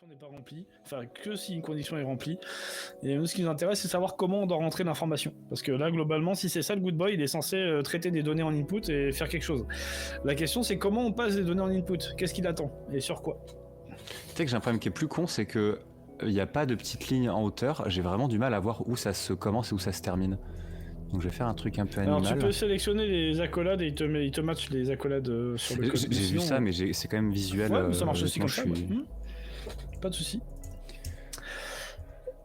condition n'est pas remplie, enfin que si une condition est remplie. Et nous, ce qui nous intéresse, c'est savoir comment on doit rentrer l'information. Parce que là, globalement, si c'est ça le good boy, il est censé traiter des données en input et faire quelque chose. La question, c'est comment on passe des données en input. Qu'est-ce qu'il attend et sur quoi? Tu sais que j'ai un problème qui est plus con, c'est que il n'y a pas de petite ligne en hauteur. J'ai vraiment du mal à voir où ça se commence et où ça se termine. Donc je vais faire un truc un peu animal. Alors tu peux sélectionner les accolades et il te match les accolades sur le code. J'ai vu ça, mais c'est quand même visuel. Ouais, mais ça marche aussi comme ça. Suis... Pas de soucis.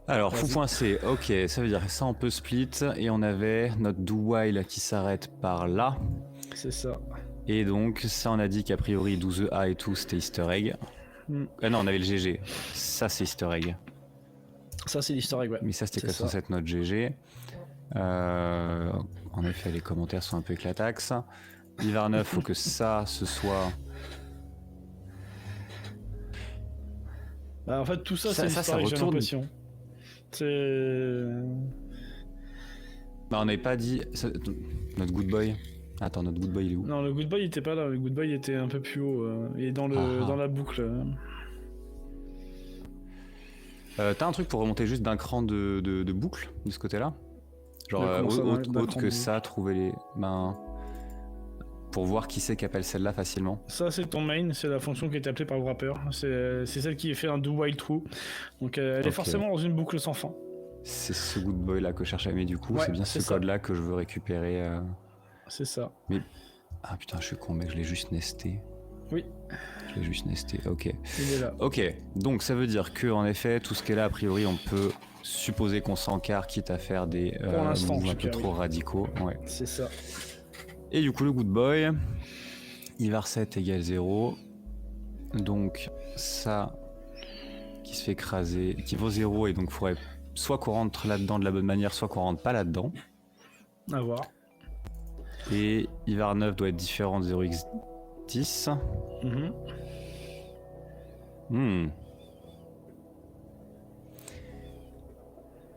Alors, fou.c, ok, ça veut dire que ça on peut split, et on avait notre do while qui s'arrête par là. C'est ça. Et donc, ça on a dit qu'a priori 12A et tout c'était easter egg. Ah non, on avait le GG, ça c'est easter egg. Ça c'est l'easter egg, ouais. Mais ça c'était censé être notre GG. En effet, les commentaires sont un peu éclatax. Hiver 9, faut que ça, ce soit... Bah, en fait, tout ça c'est l'easter egg, j'ai l'impression. Bah, on n'avait pas dit... Notre good boy. Attends, notre good boy il est où? Non, le good boy il était pas là, le good boy il était un peu plus haut. Il est dans la boucle. T'as un truc pour remonter juste d'un cran de boucle de ce côté-là? Genre autre que ça, trouver les mains pour voir qui c'est qui appelle celle-là facilement. Ça c'est ton main, c'est la fonction qui est appelée par le wrapper. C'est celle qui fait un do while true. Donc elle est forcément dans une boucle sans fin. C'est ce good boy là que je cherchais, mais du coup c'est bien ce code là que je veux récupérer. C'est ça. Mais ah putain, je suis con mec, je l'ai juste nesté. Oui. Je l'ai juste nesté, ok. Il est là. Ok, donc ça veut dire que en effet, tout ce qui est là, a priori, on peut supposer qu'on s'encarre, quitte à faire des moves un peu trop radicaux. Ouais. C'est ça. Et du coup, le good boy, Ivar7 égale 0. Donc ça qui se fait écraser, qui vaut 0, et donc il faudrait soit qu'on rentre là-dedans de la bonne manière, soit qu'on rentre pas là-dedans. À voir. Et Ivar9 doit être différent de 0x10.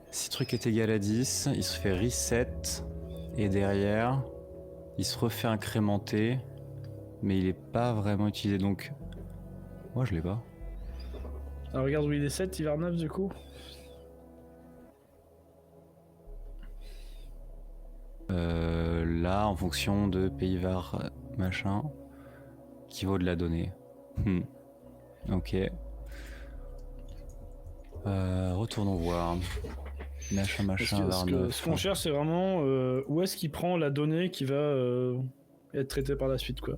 Si truc est égal à 10, il se fait reset, et derrière, il se refait incrémenter, mais il est pas vraiment utilisé, donc... Moi je l'ai pas. Alors regarde où il est 7, Ivar 9 du coup. Là, en fonction de Pivar machin, qui vaut de la donnée. Ok. Retournons voir. Machin, ce qu'on cherche, c'est vraiment où est-ce qu'il prend la donnée qui va être traitée par la suite, quoi.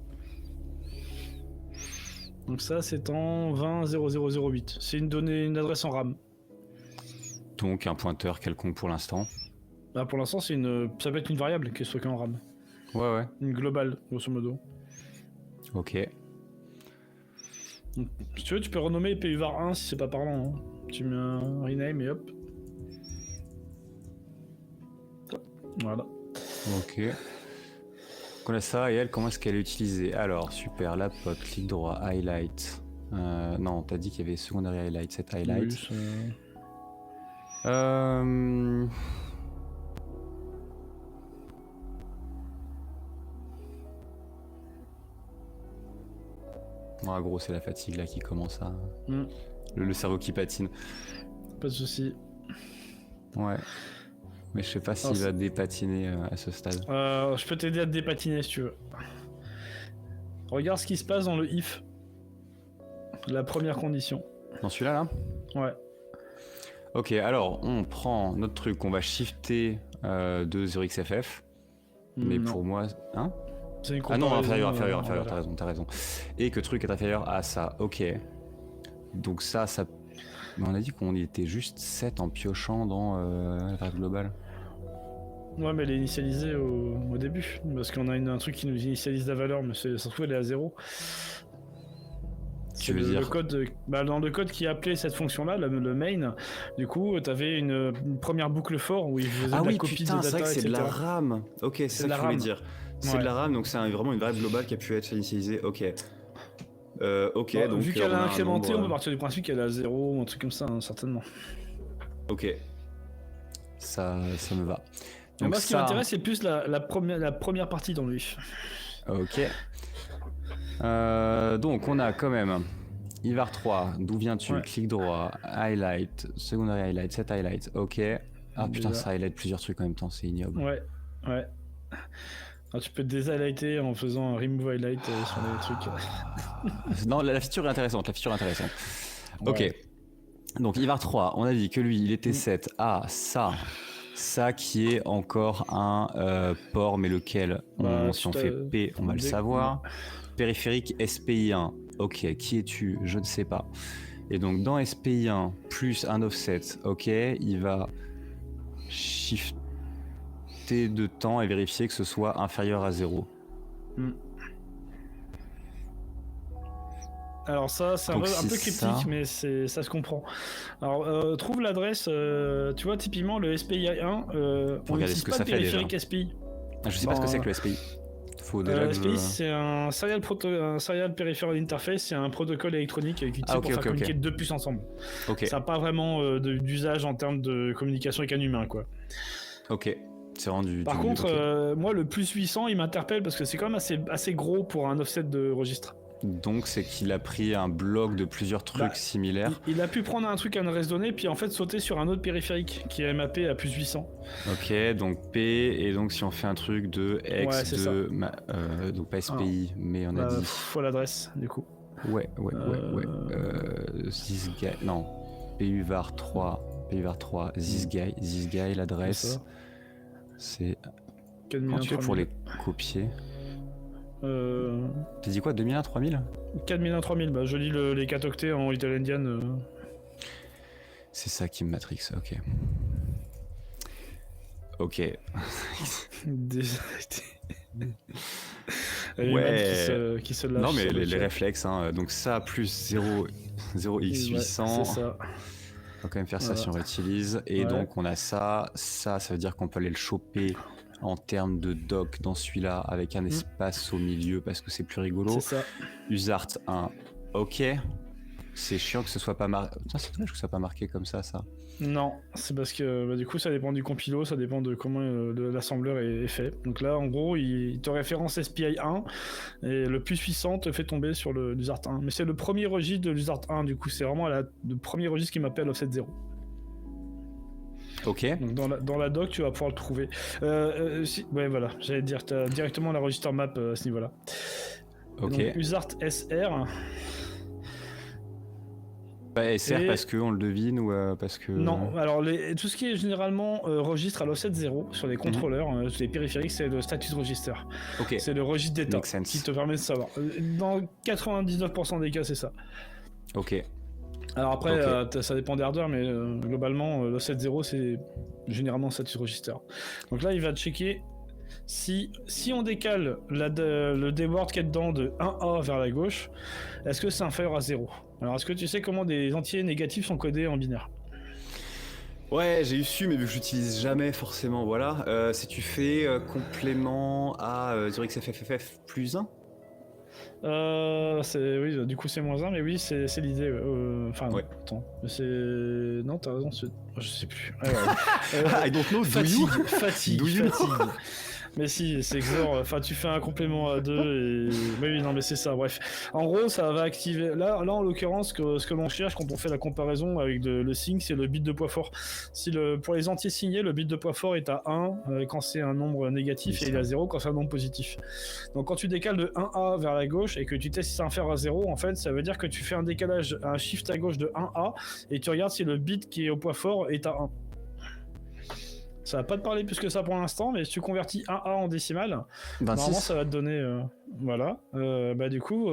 Donc ça, c'est en 20.0008. C'est une adresse en RAM. Donc un pointeur quelconque pour l'instant. Bah pour l'instant, ça peut être une variable qui soit en RAM. Ouais. Une globale, grosso modo. Ok. Donc, si tu veux, tu peux renommer PUVAR 1 si c'est pas parlant. Hein. Tu mets un rename et hop. Voilà. Ok. On a ça, et elle, comment est-ce qu'elle est utilisée? Alors, super, la pop, clic droit, highlight. Non, t'as dit qu'il y avait secondary highlight, set highlight. Oui, En gros, c'est la fatigue là qui commence à... Le cerveau qui patine. Pas de soucis. Ouais. Mais je sais pas s'il va dépatiner à ce stade. Je peux t'aider à te dépatiner si tu veux. Regarde ce qui se passe dans le if. La première condition. Dans celui-là, là? Ouais. Ok, alors on prend notre truc, on va shifter de 0xff. Mais non. Pour moi... Hein? Ah non, inférieur, t'as raison. Et que le truc est inférieur à ça, ok. Donc ça... Mais on a dit qu'on était juste 7 en piochant dans la variable globale. Ouais, mais elle est initialisée au début. Parce qu'on a un truc qui nous initialise la valeur, mais ça se trouve elle est à 0. Tu veux dire... dans le code qui appelait cette fonction-là, le main, du coup, t'avais une première boucle for où il faisait de la copie de data, c'est vrai que c'est etc. de la RAM. Ok, c'est ça que je voulais dire. C'est de la RAM, donc c'est vraiment une variable globale qui a pu être initialisée. Ok. Ok, bon, donc vu qu'elle a incrémenté, on peut partir du principe qu'elle est à 0 ou un truc comme ça, hein, certainement. Ok. Ça me va. Donc moi, ce qui m'intéresse, c'est plus la première partie dans le if. Ok. Donc on a quand même Ivar 3, d'où viens-tu? Ouais. Clic droit, highlight, secondary highlight, set highlight, ok. Ah putain, Déjà. ça highlight plusieurs trucs en même temps, c'est ignoble. Ouais. Alors, tu peux déshighlighter en faisant un remove highlight sur les trucs. Non, la feature est intéressante, Ok. Ouais. Donc Ivar 3, on a dit que lui, il était 7 à ça qui est encore un port, mais lequel si on fait P, on va le savoir. Périphérique SPI1, ok, qui es-tu? Je ne sais pas. Et donc dans SPI1 plus un offset, ok, il va shifter de temps et vérifier que ce soit inférieur à 0. Alors ça, c'est un peu cryptique, mais ça se comprend. Alors, trouve l'adresse, tu vois, typiquement le SPI1, on n'utilise pas de périphérique SPI. Je sais pas ce que c'est que le SPI. Faut déjà SPI, c'est un serial peripheral interface, c'est un protocole électronique qui utilise pour faire communiquer deux puces ensemble. Ça n'a pas vraiment d'usage en termes de communication avec un humain, quoi. Ok. Par contre, moi, le plus 800, il m'interpelle parce que c'est quand même assez gros pour un offset de registre. Donc c'est qu'il a pris un bloc de plusieurs trucs similaires. Il a pu prendre un truc à une adresse donnée, puis en fait sauter sur un autre périphérique qui est mappé à plus 800. Ok, donc P, et donc si on fait un truc de X donc pas SPI, mais on a dit... Faut l'adresse, du coup. Ouais. Zizguy, non. PUVAR 3, Zizguy, l'adresse. C'est... Quand tu fais pour les copier... T'as dit quoi, 2001, 3000 4001, 3000, bah je lis les 4 octets en Little Indian. C'est ça qui me matrix, ok. Ok. Ouais. Qui se lâche. Non mais les réflexes, hein. Donc ça plus 0x800. C'est ça. On va quand même faire ça si on réutilise. Et donc on a ça veut dire qu'on peut aller le choper en termes de doc dans celui-là avec un espace au milieu parce que c'est plus rigolo. C'est ça. Usart 1, ok. C'est chiant que ce soit pas marqué. C'est dommage que ce soit pas marqué comme ça. Non, c'est parce que du coup ça dépend du compilo, ça dépend de comment l'assembleur est fait. Donc là en gros il te référence SPI 1 et le plus puissant te fait tomber sur l'Usart 1. Mais c'est le premier registre de l'Usart 1, du coup c'est vraiment le premier registre qui m'appelle offset 0. Ok. Donc dans la doc, tu vas pouvoir le trouver. Ouais, voilà, j'allais dire, tu as directement la register map à ce niveau-là. Ok. Donc, Usart SR. Bah, SR parce qu'on le devine ou parce que... Non, alors tout ce qui est généralement registre à l'offset 0 sur les contrôleurs, les périphériques, c'est le status register. Ok. C'est le registre d'état qui te permet de savoir. Dans 99% des cas, c'est ça. Ok. Alors après, ça dépend des hardware, mais globalement, l'offset 0, c'est généralement status register. Donc là, il va checker si on décale le deboard qui est dedans de 1A vers la gauche, est-ce que c'est inférieur à 0 ? Alors, est-ce que tu sais comment des entiers négatifs sont codés en binaire ? Ouais, j'ai eu su, mais vu que j'utilise jamais forcément, voilà. Si tu fais complément à 0xFFF plus 1 oui, du coup c'est moins 1, mais oui, c'est l'idée. Attends, non, t'as raison, je sais plus. I don't know, fatigue. Mais si, c'est XOR, enfin tu fais un complément à 2 et... Oui, non mais c'est ça, bref. En gros, ça va activer... Là en l'occurrence, ce que l'on cherche quand on fait la comparaison avec le sync, c'est le bit de poids fort. Pour les entiers signés, le bit de poids fort est à 1 quand c'est un nombre négatif et il est à 0 quand c'est un nombre positif. Donc quand tu décales de 1A vers la gauche et que tu testes si c'est inférieur à 0, en fait, ça veut dire que tu fais un décalage, un shift à gauche de 1A et tu regardes si le bit qui est au poids fort est à 1. Ça va pas te parler plus que ça pour l'instant, mais si tu convertis 1A en décimale, 26. Normalement ça va te donner... du coup,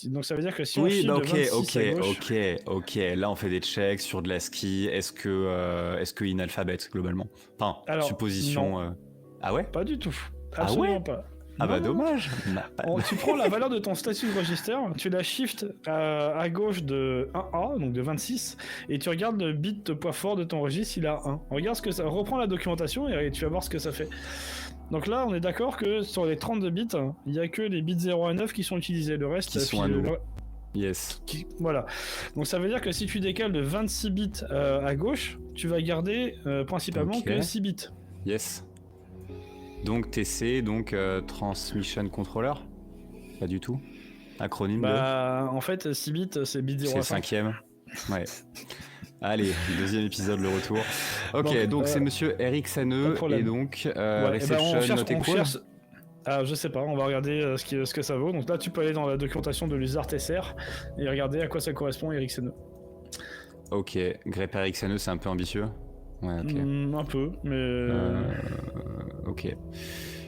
donc ça veut dire que si on file de 26 à gauche... Ok, là on fait des checks sur de l'ASCII, est-ce que inalphabet globalement? Enfin, alors, supposition... Ah ouais? Pas du tout, absolument pas. Ah bah dommage. Tu prends la valeur de ton status register, tu la shift à gauche de 1A, donc de 26, et tu regardes le bit de poids fort de ton registre, il a 1. Regarde ce que ça... Reprends la documentation et tu vas voir ce que ça fait. Donc là, on est d'accord que sur les 32 bits, il n'y a que les bits 0 à 9 qui sont utilisés, le reste... Qui sont à nous. Yes. Voilà. Donc ça veut dire que si tu décales de 26 bits à gauche, tu vas garder principalement que 6 bits. Yes. Donc TC, donc Transmission Controller? Pas du tout. Acronyme en fait, 6 bits, c'est bit 0 à 5. C'est le 5e. Ouais. Allez, deuxième épisode, le retour. Ok, donc c'est monsieur RxNE et donc Reception, noté cool. Je sais pas, on va regarder ce que ça vaut. Donc là, tu peux aller dans la documentation de l'USART SR et regarder à quoi ça correspond RxNE. Ok, grep RxNE, c'est un peu ambitieux. Ouais, ok. Un peu, mais... ok.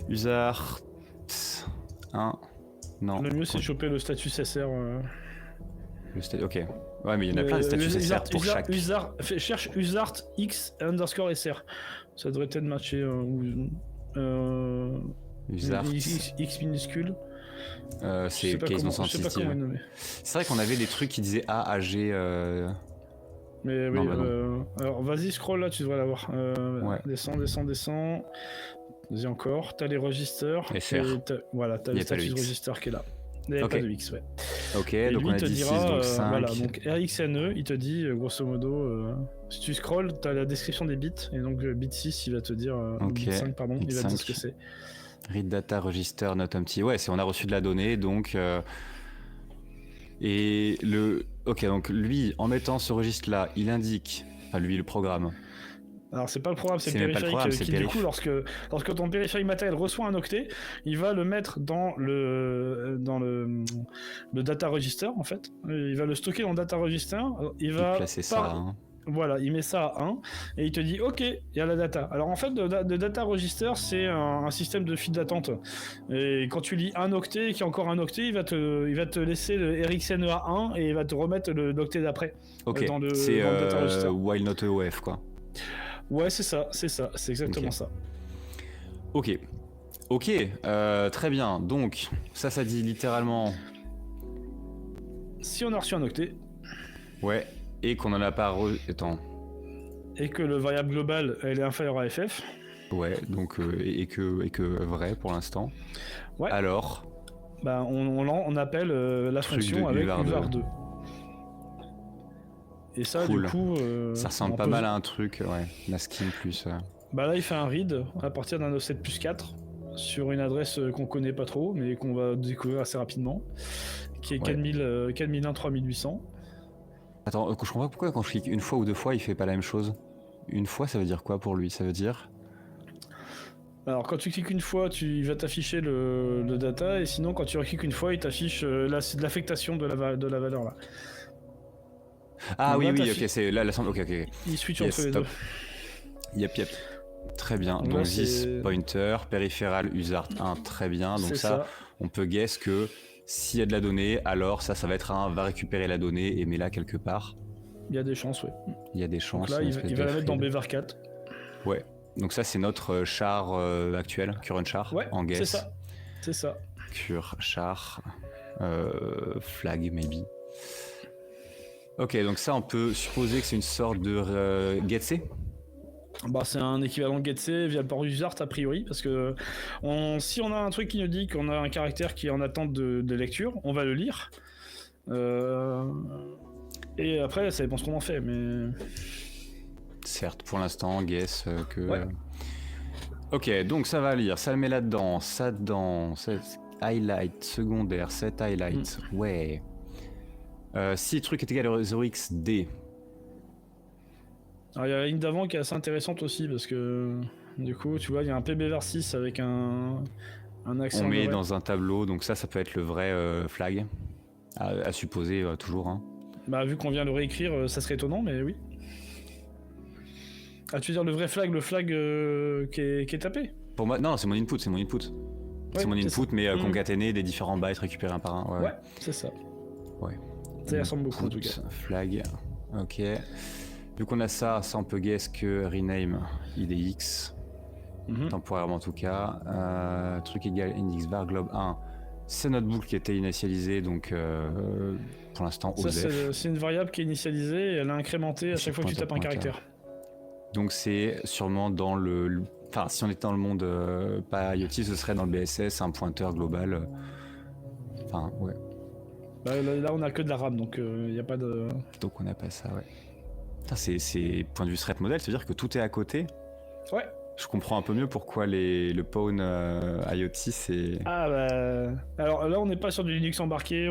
USART 1... Non. Le mieux, c'est de choper le statut SR. Ok. Ouais, mais il y en a plein de statuts SR pour chaque. Cherche USART X_SR. Ça devrait peut-être matcher. USART. X minuscule. C'est case non sensitive. C'est vrai qu'on avait des trucs qui disaient A, AG. Mais oui, alors vas-y, scroll là, tu devrais l'avoir. Descends. Vas-y encore. T'as les registers. SR. Voilà, t'as le statut de register qui est là. Il n'y a pas de X, ouais. Ok, et donc lui, on a dit 6, donc 5. Voilà, donc RxNE, il te dit, grosso modo, si tu scrolls, tu as la description des bits, et donc bit 6, il va te dire, bit 5, pardon, il va te dire ce que c'est. Read data register not empty. Ouais, on a reçu de la donnée, donc... et le... Ok, donc lui, en mettant ce registre-là, il indique... Enfin, lui, le programme... Alors c'est pas le programme, c'est le périphérique qui du coup lorsque ton périphérique matériel reçoit un octet, il va le mettre dans le data register en fait. Il va le stocker dans le data register. Il va placer ça. Voilà, il met ça à 1 et il te dit ok, il y a la data. Alors en fait, le data register c'est un système de file d'attente. Et quand tu lis un octet et qu'il y a encore un octet, il va te laisser le RxNE à 1 et il va te remettre l'octet d'après. Ok, c'est while not EOF quoi. Ouais, c'est exactement ça. Ok, très bien. Donc, ça dit littéralement... Si on a reçu un octet... Ouais, et qu'on en a pas... Attends. Et que le variable global, elle est inférieure à FF. Ouais, donc, et que vrai pour l'instant. Ouais. Alors... Bah, on appelle la fonction avec UVAR2. Et ça, cool. Du coup... ça ressemble pas mal à un truc, ouais. Masking plus... Bah là, il fait un read à partir d'un offset plus 4 sur une adresse qu'on connaît pas trop, mais qu'on va découvrir assez rapidement, qui est 4001 3800. Attends, je comprends pas pourquoi quand je clique une fois ou deux fois, il fait pas la même chose. Une fois, ça veut dire quoi pour lui? Ça veut dire... Alors quand tu cliques une fois, il va t'afficher le data, et sinon quand tu recliques une fois, il t'affiche l'affectation de la valeur là. Ah donc, oui, ok, c'est là, ok. Il switch entre les deux. Yep. Très bien. Donc this pointer, périphéral USART 1, très bien. Donc ça, on peut guess que s'il y a de la donnée, alors ça va être va récupérer la donnée et met là quelque part. Il y a des chances, oui. Il y a des chances. Donc là, il va la mettre dans bvar4. Ouais. Donc ça, c'est notre char actuel, current char, en guess. C'est ça. Cure char, flag maybe. Ok, donc ça, on peut supposer que c'est une sorte de getC. Bah, c'est un équivalent getC via le port USART a priori, parce que si on a un truc qui nous dit qu'on a un caractère qui est en attente de lecture, on va le lire. Et après, ça dépend ce qu'on en fait, mais... Certes, pour l'instant, guess que... Ouais. Ok, donc ça va lire, ça le met là-dedans, ça dedans, highlight secondaire, set highlight, ouais. Si le truc est égal à 0xd. Alors il y a la ligne d'avant qui est assez intéressante aussi parce que du coup tu vois il y a un PBvar6 avec un accent. On met dans un tableau, donc ça peut être le vrai flag à supposer toujours. Hein. Bah vu qu'on vient le réécrire, ça serait étonnant mais oui. Ah tu veux dire le vrai flag, le flag qui est tapé? Pour moi non c'est mon input, Ouais, c'est mon input mais concaténé des différents bytes récupérés un par un. Ouais c'est ça. Ouais. Ça y ressemble beaucoup en tout cas. Flag, ok. Vu qu'on a ça on peut guess que rename IDX, temporairement en tout cas. Truc égal index bar globe 1, c'est notre boucle qui était initialisée donc pour l'instant OSEF. C'est une variable qui est initialisée et elle est incrémentée à chaque fois que tu tapes un caractère. Donc c'est sûrement dans le... Enfin si on était dans le monde pas IoT ce serait dans le BSS un pointeur global. Enfin ouais. Là on a que de la RAM donc il n'y a pas de... Donc on n'a pas ça ouais. C'est point de vue threat model, c'est-à-dire que tout est à côté. Ouais. Je comprends un peu mieux pourquoi le Pawn IoT c'est... Ah bah... Alors là on n'est pas sur du Linux embarqué,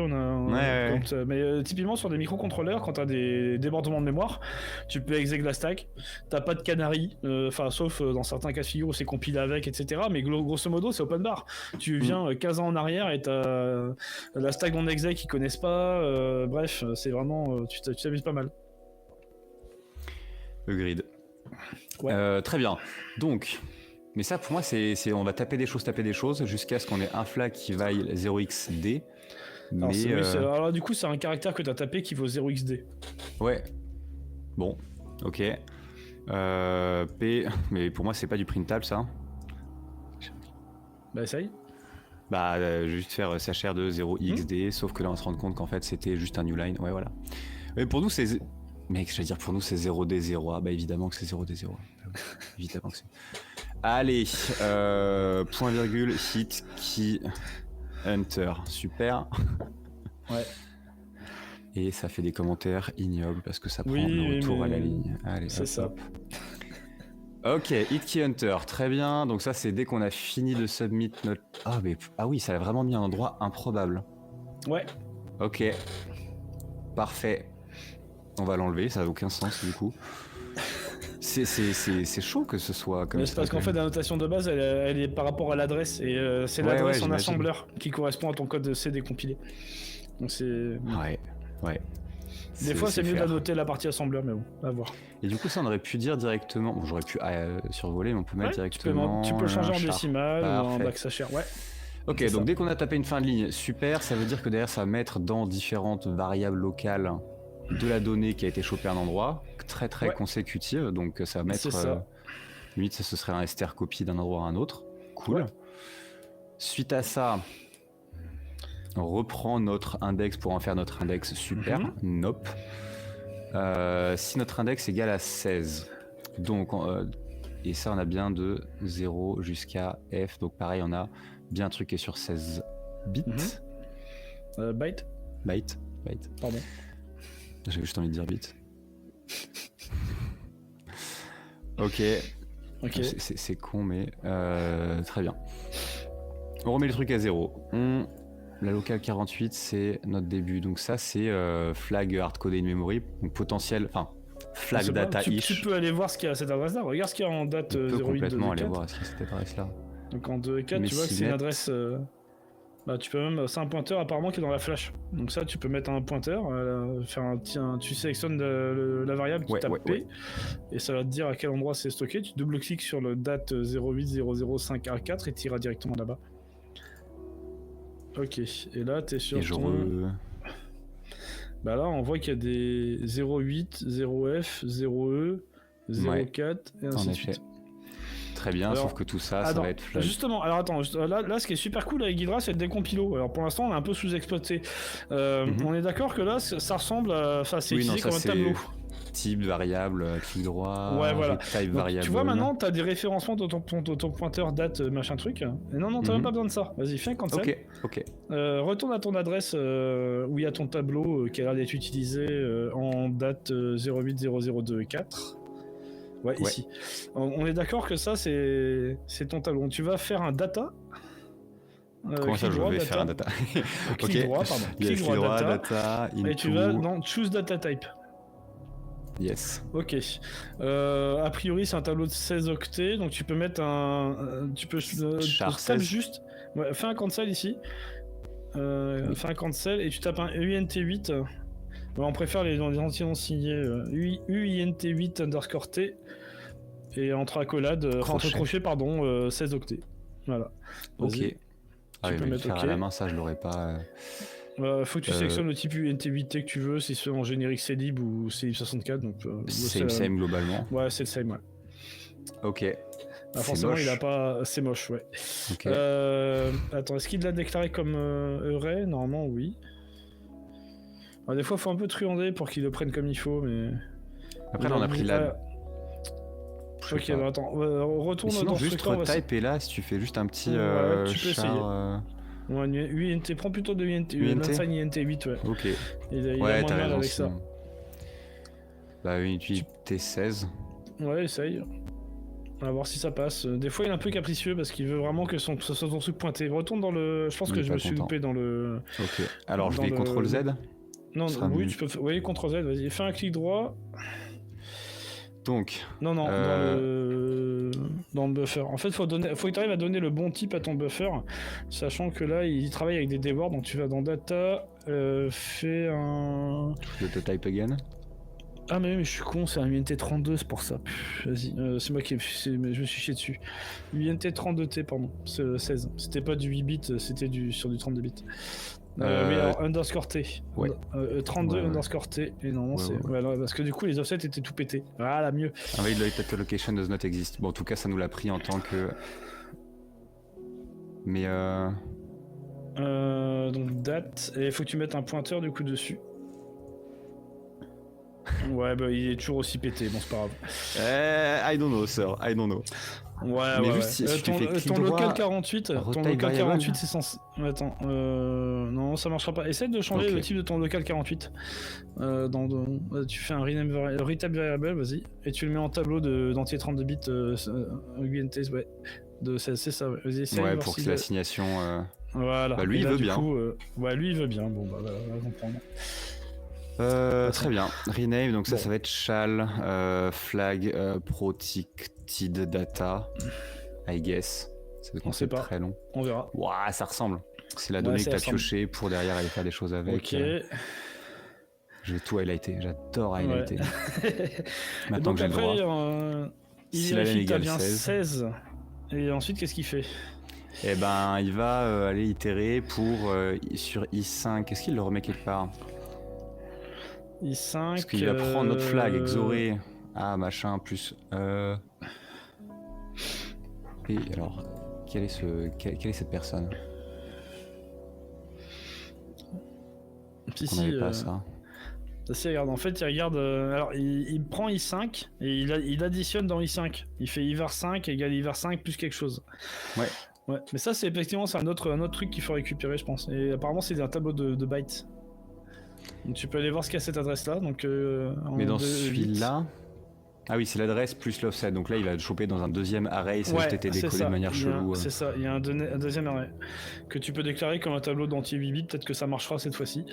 mais typiquement sur des microcontrôleurs, quand t'as des débordements de mémoire, tu peux exec la stack, t'as pas de canary, sauf dans certains cas de figure où c'est compilé avec, etc. Mais grosso modo c'est open bar. Tu viens 15 ans en arrière et t'as la stack non exec qu'ils connaissent pas, bref, c'est vraiment... tu t'amuses pas mal. Agreed. Ouais. Très bien. Donc, mais ça pour moi c'est on va taper des choses jusqu'à ce qu'on ait un flag qui vaille 0xd. Alors du coup c'est un caractère que t'as tapé qui vaut 0xd. Ouais. Bon, ok. P, mais pour moi c'est pas du printable ça. Bah essaye. Bah juste faire char de 0xd, sauf que là on se rend compte qu'en fait c'était juste un new line. Ouais voilà. Mais pour nous c'est... Mec, je vais dire pour nous c'est 0D0. Ah bah évidemment que c'est 0D0. Évidemment que c'est... Allez, point virgule, hit, key, enter. Super. Ouais. Et ça fait des commentaires ignobles parce que ça prend le retour à la ligne. Allez, c'est ça. Hop. Ok, hit, key, enter. Très bien. Donc ça c'est dès qu'on a fini de submit notre... Ah oui, ça a vraiment mis un endroit improbable. Ouais. Ok. Parfait. On va l'enlever, ça n'a aucun sens du coup. C'est chaud que ce soit comme ça. C'est parce qu'en fait la notation de base elle est par rapport à l'adresse et c'est l'adresse en assembleur qui correspond à ton code C décompilé. Donc c'est... Ouais. Des fois c'est mieux d'annoter la partie assembleur mais bon, à voir. Et du coup ça on aurait pu dire directement, bon j'aurais pu survoler mais on peut mettre directement... Tu peux changer en décimal ou en backslash R, ouais. Ok, donc dès qu'on a tapé une fin de ligne, super, ça veut dire que derrière ça va mettre dans différentes variables locales de la donnée qui a été chopée à un endroit, très consécutive, donc ça va mettre, limite ce serait un str copy d'un endroit à un autre, cool. Ouais. Suite à ça, on reprend notre index pour en faire notre index super, nope. Si notre index est égal à 16, donc, et ça on a bien de 0 jusqu'à f, donc pareil on a bien un truc qui est sur 16 bits. Byte. Pardon. J'avais juste envie de dire bit. Ok. C'est con, mais très bien. On remet le truc à 0. La locale 48, c'est notre début. Donc ça, c'est flag hardcoded in memory. Donc potentiel, enfin, flag data ish. Tu peux aller voir ce qu'il y a à cette adresse-là. Regarde ce qu'il y a en date 08 2 complètement aller voir ce qu'il y a à cette adresse-là. Donc en 2 et 4, tu vois que c'est une adresse... tu peux même, c'est un pointeur apparemment qui est dans la flash. Donc ça, tu peux mettre un pointeur, tu sélectionnes la variable qui tape P, et ça va te dire à quel endroit c'est stocké. Tu double-cliques sur le date 080051 et tu iras directement là-bas. Ok, et là t'es sur Bah là, on voit qu'il y a des 08, 0F, 0E, 04 et ainsi de suite. Très bien, sauf que tout ça, ça va être flag. Justement, alors attends, là ce qui est super cool avec Ghidra, c'est le décompilo. Alors pour l'instant, on est un peu sous-exploité. On est d'accord que là, ça ressemble à... Enfin, c'est utilisé comme un tableau. Type, variable, clic droit, ouais, voilà. Type, variable. Tu vois, maintenant, t'as des référencements de ton pointeur, date, machin truc. Et non, t'as même pas besoin de ça. Vas-y, fais un cancel. Ok. Retourne à ton adresse où il y a ton tableau qui a l'air d'être utilisé en date 080024. Ouais, ici. On est d'accord que ça, c'est ton tableau. Tu vas faire un data. Comment ça, je vais faire un data? Clic droit, pardon. Clic droit, data. Et tu vas dans Choose Data Type. Yes. Ok. A priori, c'est un tableau de 16 octets, donc tu peux mettre tu peux tape juste. Ouais, fais un cancel ici. Fais un cancel et tu tapes un UINT8. On préfère les entiers signés UINT8 underscore T et entre accolades, entre crochets, 16 octets. Voilà. Ok. Tu peux mettre OK. À la main, ça je l'aurais pas. Faut que tu sélectionnes le type UNT8T que tu veux, si c'est en générique Clib ou Clib64. Donc, same globalement. Ouais, c'est le same, ouais. Ok. Forcément, il a pas. C'est moche, ouais. Okay. Attends, est-ce qu'il l'a déclaré comme array? Normalement, oui. Alors, des fois, il faut un peu truander pour qu'il le prenne comme il faut, mais. Après, là, on a pris la. Ok, bah attends, retourne dans le juste retype et là, si tu fais juste un petit. Tu peux essayer. Ouais, UINT, prends plutôt de UINT. INT8, ouais. Ok. Il a moins de mal avec ça. Bah, UINT 16. Ouais, essaye. On va voir si ça passe. Des fois, il est un peu capricieux parce qu'il veut vraiment que ce soit son truc pointé. Retourne dans le... Je pense que je me suis loupé dans le... Ok, alors je vais CTRL Z. Non, oui, tu peux... Oui, CTRL Z, vas-y. Fais un clic droit. Donc... Non, dans le buffer. En fait, faut que tu arrives à donner le bon type à ton buffer, sachant que là, il travaille avec des devoirs. Donc tu vas dans Data, fais un... Le type again. Ah mais je suis con, c'est un UNT32, c'est pour ça. Vas-y, c'est moi qui je me suis chié dessus. UNT32T, pardon, c'est 16. C'était pas du 8 bits, c'était sur du 32 bits. Oui, alors underscore T. Ouais. 32 underscore T. Et non, c'est... Ouais, parce que du coup, les offsets étaient tout pétés. Voilà, mieux. Invalid data location does not exist. Bon, en tout cas, ça nous l'a pris en tant que... Mais donc date, et il faut que tu mettes un pointeur du coup dessus. Ouais, bah il est toujours aussi pété, bon c'est pas grave. I don't know, sir, I don't know. Ouais, mais juste si tu fais clic ton droit, local 48, c'est censé... Attends, non, ça marchera pas. Essaye de changer le type de ton local 48. Tu fais un retype variable, vas-y, et tu le mets en tableau d'entier 32 bits UNT, ouais, de 16, c'est ça, vas-y, essaye. Ouais, pour que l'assignation... Voilà. Bah lui, il veut bien. Ouais, lui, il veut bien, bon, bah, on va comprendre. Très bien. Rename, donc ça va être shall flag protected data, I guess. C'est un concept très long. On verra. Ouah, ça ressemble. C'est la donnée que t'as piochée pour derrière aller faire des choses avec. Ok. Je vais tout highlighter. J'adore highlighter. Maintenant donc que j'ai le droit. Il vérifie que t'as bien 16. Et ensuite, qu'est-ce qu'il fait? Eh ben, il va aller itérer pour sur I5. Est-ce qu'il le remet quelque part? I5. Parce qu'il va prendre notre flag, exoré. Ah, machin, plus. Et alors, quelle est cette personne? Si, pas ça. Si, regarde, en fait, il regarde. Alors, il prend I5 et il additionne dans I5. Il fait IVAR5 égale IVAR5 plus quelque chose. Ouais. Mais ça, c'est effectivement un autre truc qu'il faut récupérer, je pense. Et apparemment, c'est un tableau de bytes. Donc tu peux aller voir ce qu'il y a à cette adresse-là. Donc, mais dans celui-là... Ah oui, c'est l'adresse plus l'offset. Donc là, il va te choper dans un deuxième array. Ça juste été décollé de manière chelou. C'est ça, il y a un deuxième array que tu peux déclarer comme un tableau d'entier 8 bits. Peut-être que ça marchera cette fois-ci.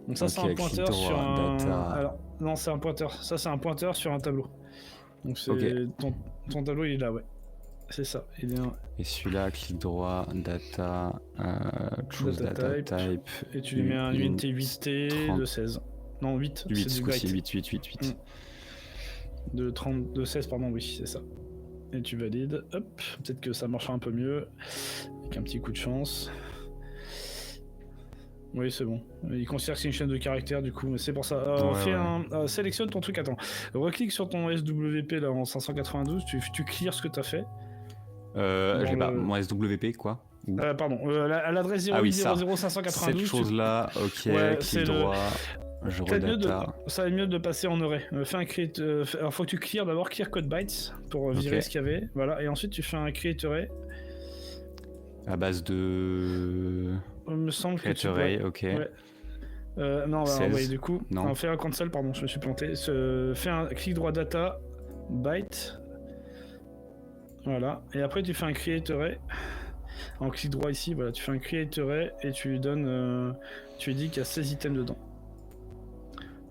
Donc ça, c'est un pointeur sur un... Alors, non, c'est un pointeur. Ça, c'est un pointeur sur un tableau. Donc c'est ton tableau, il est là, ouais. C'est ça. Et celui-là, clic droit, data, choose data type. Et tu lui mets un UNT 8T de 16. Non, 8. 8, ce coup-ci, 8. De 16, pardon, oui, c'est ça. Et tu valides. Hop, peut-être que ça marchera un peu mieux. Avec un petit coup de chance. Oui, c'est bon. Il considère que c'est une chaîne de caractères, du coup, mais c'est pour ça. Sélectionne ton truc, attends. Reclique sur ton SWP là en 592, tu clears ce que tu as fait. Je l'ai pas. Mon SWP, quoi. Pardon, à l'adresse 0000592. Cette chose-là, ok, clic droit. Je redata. Ça va être mieux de passer en array. Fais un create. Alors faut que tu clear d'abord clear code bytes pour virer ce qu'il y avait. Voilà, et ensuite tu fais un create array. À base de. Il me semble create que tu array, ok. Ouais. Non, on va envoyer du coup. Non. On fait un cancel, pardon, je me suis planté. Fais un clic droit data byte. Voilà, et après tu fais un create array. En clic droit ici, voilà, tu fais un create array et tu lui donnes. Tu lui dis qu'il y a 16 items dedans.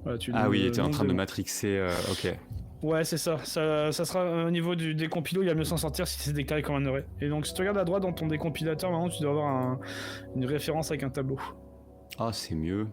Voilà, oui, il était en train de matrixer, ok. Ouais, c'est ça. Ça sera au niveau des compilos, il va mieux s'en sortir si c'est déclaré comme un array. Et donc, si tu regardes à droite dans ton décompilateur, maintenant tu dois avoir une référence avec un tableau. Ah, c'est mieux.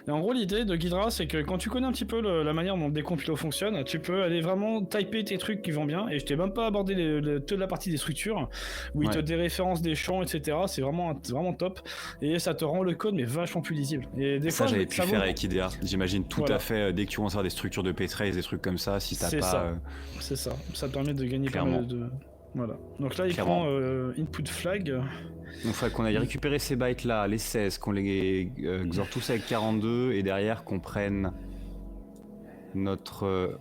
Et en gros, l'idée de Ghidra, c'est que quand tu connais un petit peu la manière dont le décompilo fonctionne, tu peux aller vraiment typer tes trucs qui vont bien. Et je t'ai même pas abordé toute la partie des structures, où il te déréférence des champs, etc. C'est vraiment top. Et ça te rend le code, mais vachement plus lisible. Et des fois, j'avais pu faire avec IDEA. J'imagine tout à fait, dès que tu commences à faire des structures de P13, des trucs comme ça, si t'as pas... C'est ça. Ça te permet de gagner pas mal de... Voilà. Donc là, il prend input flag. Donc il faudrait qu'on aille récupérer ces bytes là, les 16, qu'on les XOR tous avec 42 et derrière qu'on prenne notre...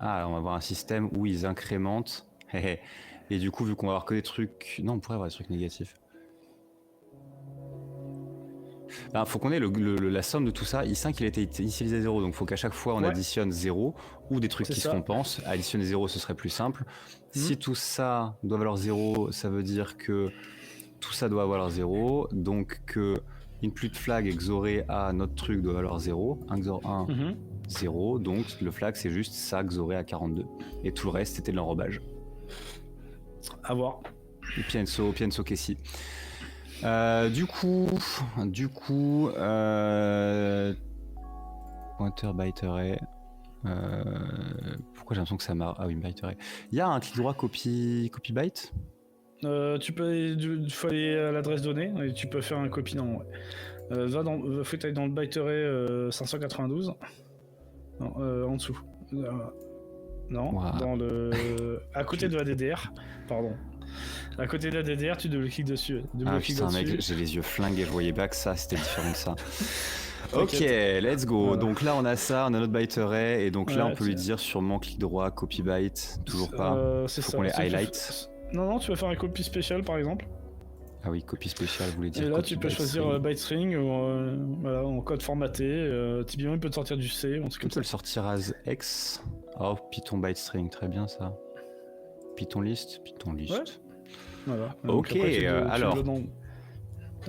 on va avoir un système où ils incrémentent. Et du coup, vu qu'on va avoir que des trucs... Non, on pourrait avoir des trucs négatifs. Bah, faut qu'on ait la somme de tout ça. I5 il a été initialisé à 0, donc faut qu'à chaque fois on additionne 0 ou des trucs qui se compensent. Additionner 0 ce serait plus simple. Si tout ça doit valoir 0, ça veut dire que tout ça doit valoir 0, donc que input flag XORé à notre truc doit valoir 0, 1 XOR 1, 0, donc le flag c'est juste ça XORé à 42. Et tout le reste c'était de l'enrobage. À voir. Et Pienso Kessi. Du coup, pointeur byte array. Pourquoi j'ai l'impression que ça marche? Ah oui, byte array. Il y a un clic droit copy byte. Tu peux, il faut aller à l'adresse donnée et tu peux faire un copy. Non, faut aller dans le byte array 592. Non, en dessous. Non, dans le à côté de la DDR. Pardon. À côté de la DDR, tu double-cliques dessus. Putain, mec, j'ai les yeux flingués, je voyais pas que ça, c'était différent de ça. Ok, let's go. Voilà. Donc là, on a ça, on a notre byte array, et donc là, on peut lui dire sûrement clic droit, copy byte, toujours pas. Faut qu'on les highlight. Non, tu vas faire un copy spécial, par exemple. Ah oui, copy spécial, vous voulez dire. Et là, tu peux choisir byte string ou voilà, en code formaté. Typiquement, il peut te sortir du C. On peut le sortir as X. Oh, Python byte string, très bien ça. Python list. Ouais. Voilà. Ok, alors.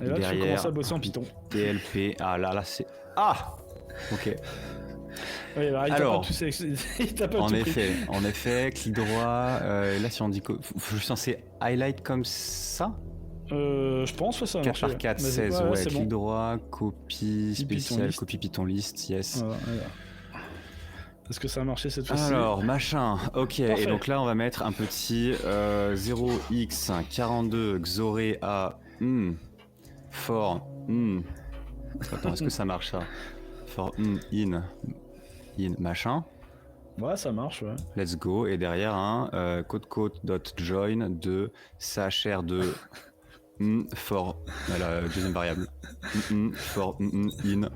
Et là, tu commences à bosser en Python. DLP. Ah là, c'est. Ah. Ok. Oui, alors, en effet, clic droit. Là, si on dit je suis censé highlight comme ça. Je pense que ça 4 par 4, 16. Ouais, clic bon. Droit, copie spécial, copie Python list, yes. Voilà. Est-ce que ça a marché cette fois-ci? Alors, machin, ok, parfait. Et donc là on va mettre un petit 0x42 XORé à for Attends, est-ce que ça marche ça? For in machin. Ouais, ça marche, ouais. Let's go, et derrière un code.join de chr de for la deuxième variable. For in.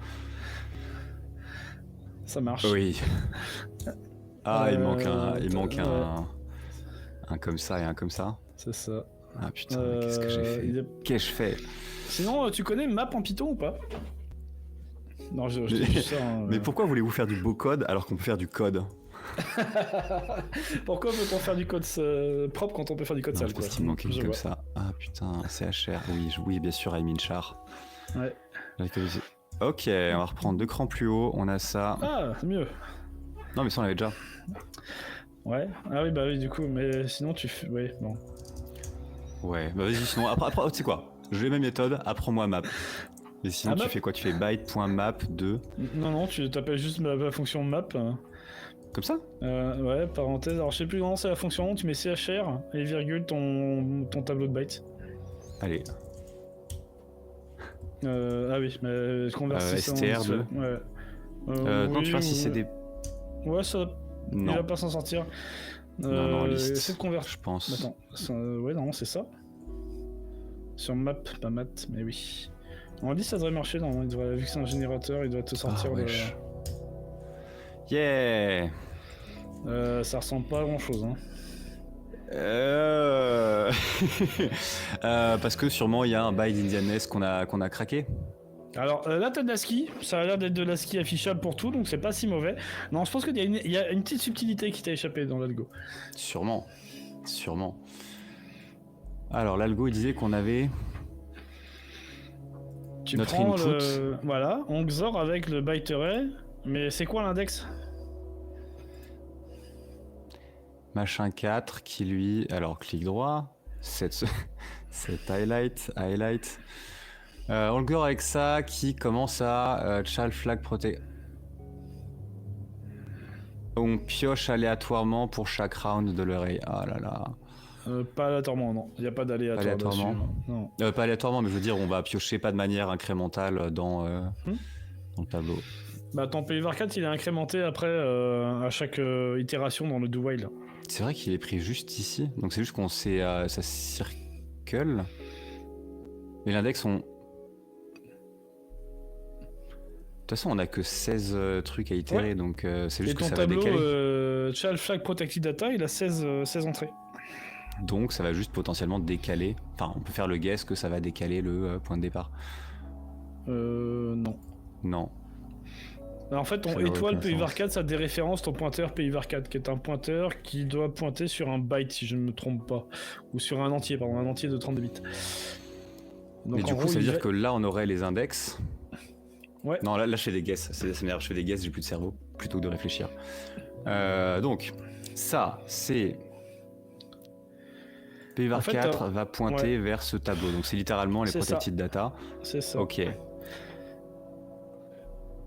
Ça marche. Oui. Ah, il manque un comme ça et un comme ça. C'est ça. Ah putain, qu'est-ce que j'ai fait? Qu'est-ce que je fais? Sinon, tu connais map en Python ou pas? Non, je dis ça. Mais pourquoi voulez-vous faire du beau code alors qu'on peut faire du code? Pourquoi peut-on faire du code propre quand on peut faire du code sale? Parce qu'il manque une comme ça. Ah putain, CHR. Oui, bien sûr, I'm in char. Ouais. Ok, on va reprendre 2 crans plus haut, on a ça. Ah, c'est mieux. Non, mais ça on l'avait déjà. Ouais, ah oui, bah oui, du coup, mais sinon tu fais. Ouais, bon. Ouais, bah vas-y, sinon, après tu sais quoi? Je vais ma méthode, apprends-moi map. Et sinon, tu fais quoi? Tu fais byte.map de. Non, tu t'appelles juste la fonction map. Comme ça? Ouais, parenthèse. Alors, je sais plus comment c'est la fonction, tu mets CHR et virgule ton tableau de bytes. Allez. Ah oui, mais convertir ça STR2. Ouais. Non, tu vois si c'est des. Ouais, ça. Non. Il va pas s'en sortir. Non, liste. C'est de convertir. Je pense. Attends. Ouais, non, c'est ça. Sur map, pas mat, mais oui. En liste, ça devrait marcher, non? Vu que c'est un générateur, il doit te sortir le. Yeah! Ça ressemble pas à grand chose, hein. Parce que sûrement il y a un byte d'Indianness qu'on a craqué. Alors là t'as de l'ASCII, ça a l'air d'être de l'ASCII affichable pour tout, donc c'est pas si mauvais. Non, je pense qu'il y a une petite subtilité qui t'a échappé dans l'algo. Sûrement. Alors l'algo il disait qu'on avait notre input. Voilà, on XOR avec le byte array, mais c'est quoi l'index? Machin 4 qui lui, alors clic droit, cette highlight, on le gore avec ça qui commence à child flag protect. On pioche aléatoirement pour chaque round de l'array. Ah là là. Pas aléatoirement, non. Il n'y a pas d'aléatoire dessus. Non. Pas aléatoirement, mais je veux dire, on va piocher pas de manière incrémentale dans le tableau. Bah ton PV4 il est incrémenté après à chaque itération dans le do while. C'est vrai qu'il est pris juste ici, donc c'est juste qu'on sait ça circle. Mais l'index on... De toute façon on a que 16 trucs à itérer, donc c'est juste que ça va décaler. Et ton tableau child flag protected data il a 16 entrées. Donc ça va juste potentiellement décaler, enfin on peut faire le guess que ça va décaler le point de départ. Non. Non. En fait, ton étoile PayVar4, ça déréférence ton pointeur PayVar4, qui est un pointeur qui doit pointer sur un byte, si je ne me trompe pas. Ou sur un entier de 32 bits. Donc, mais du coup, ça veut dire que là, on aurait les index. Ouais. Non, là je fais des guesses. Ça m'énerve, je fais des guesses, j'ai plus de cerveau, plutôt que de réfléchir. Donc, ça, c'est... PayVar4 va pointer vers ce tableau. Donc, c'est littéralement les protected data. C'est ça. Ok.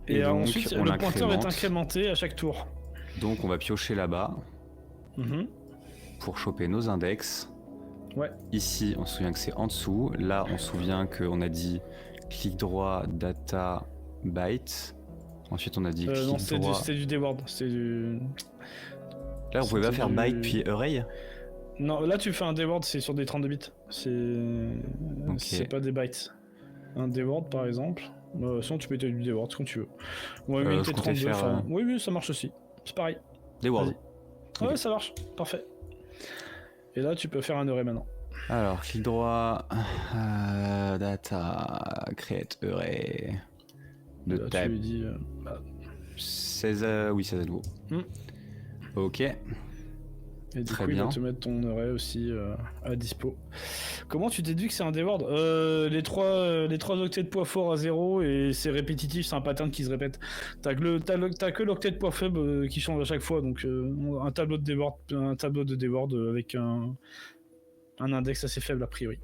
Et donc, ensuite, le pointeur est incrémenté à chaque tour. Donc, on va piocher là-bas pour choper nos index. Ouais. Ici, on se souvient que c'est en dessous. Là, on se souvient qu'on a dit clic droit, data, byte. Ensuite, on a dit clic droit. Non, c'était du deword. Là, on pouvait pas faire byte puis array. Non, là, tu fais un deword, c'est sur des 32 bits. C'est pas des bytes. Un deword, par exemple. Sinon, tu peux être du deword, comme tu veux. Ouais, mais 32. Oui, ça marche aussi. C'est pareil. Deword. Ouais, ça marche. Parfait. Et là, tu peux faire un array maintenant. Alors, clic droit, data, create array de type. Tu lui dis, 16 à nouveau. Ok. Et du coup, il va te mettre ton array aussi à dispo. Comment tu déduis que c'est un deword? Les trois octets de poids fort à 0 et c'est répétitif, c'est un pattern qui se répète. T'as que l'octet de poids faible qui change à chaque fois, donc un tableau de deword avec un index assez faible a priori.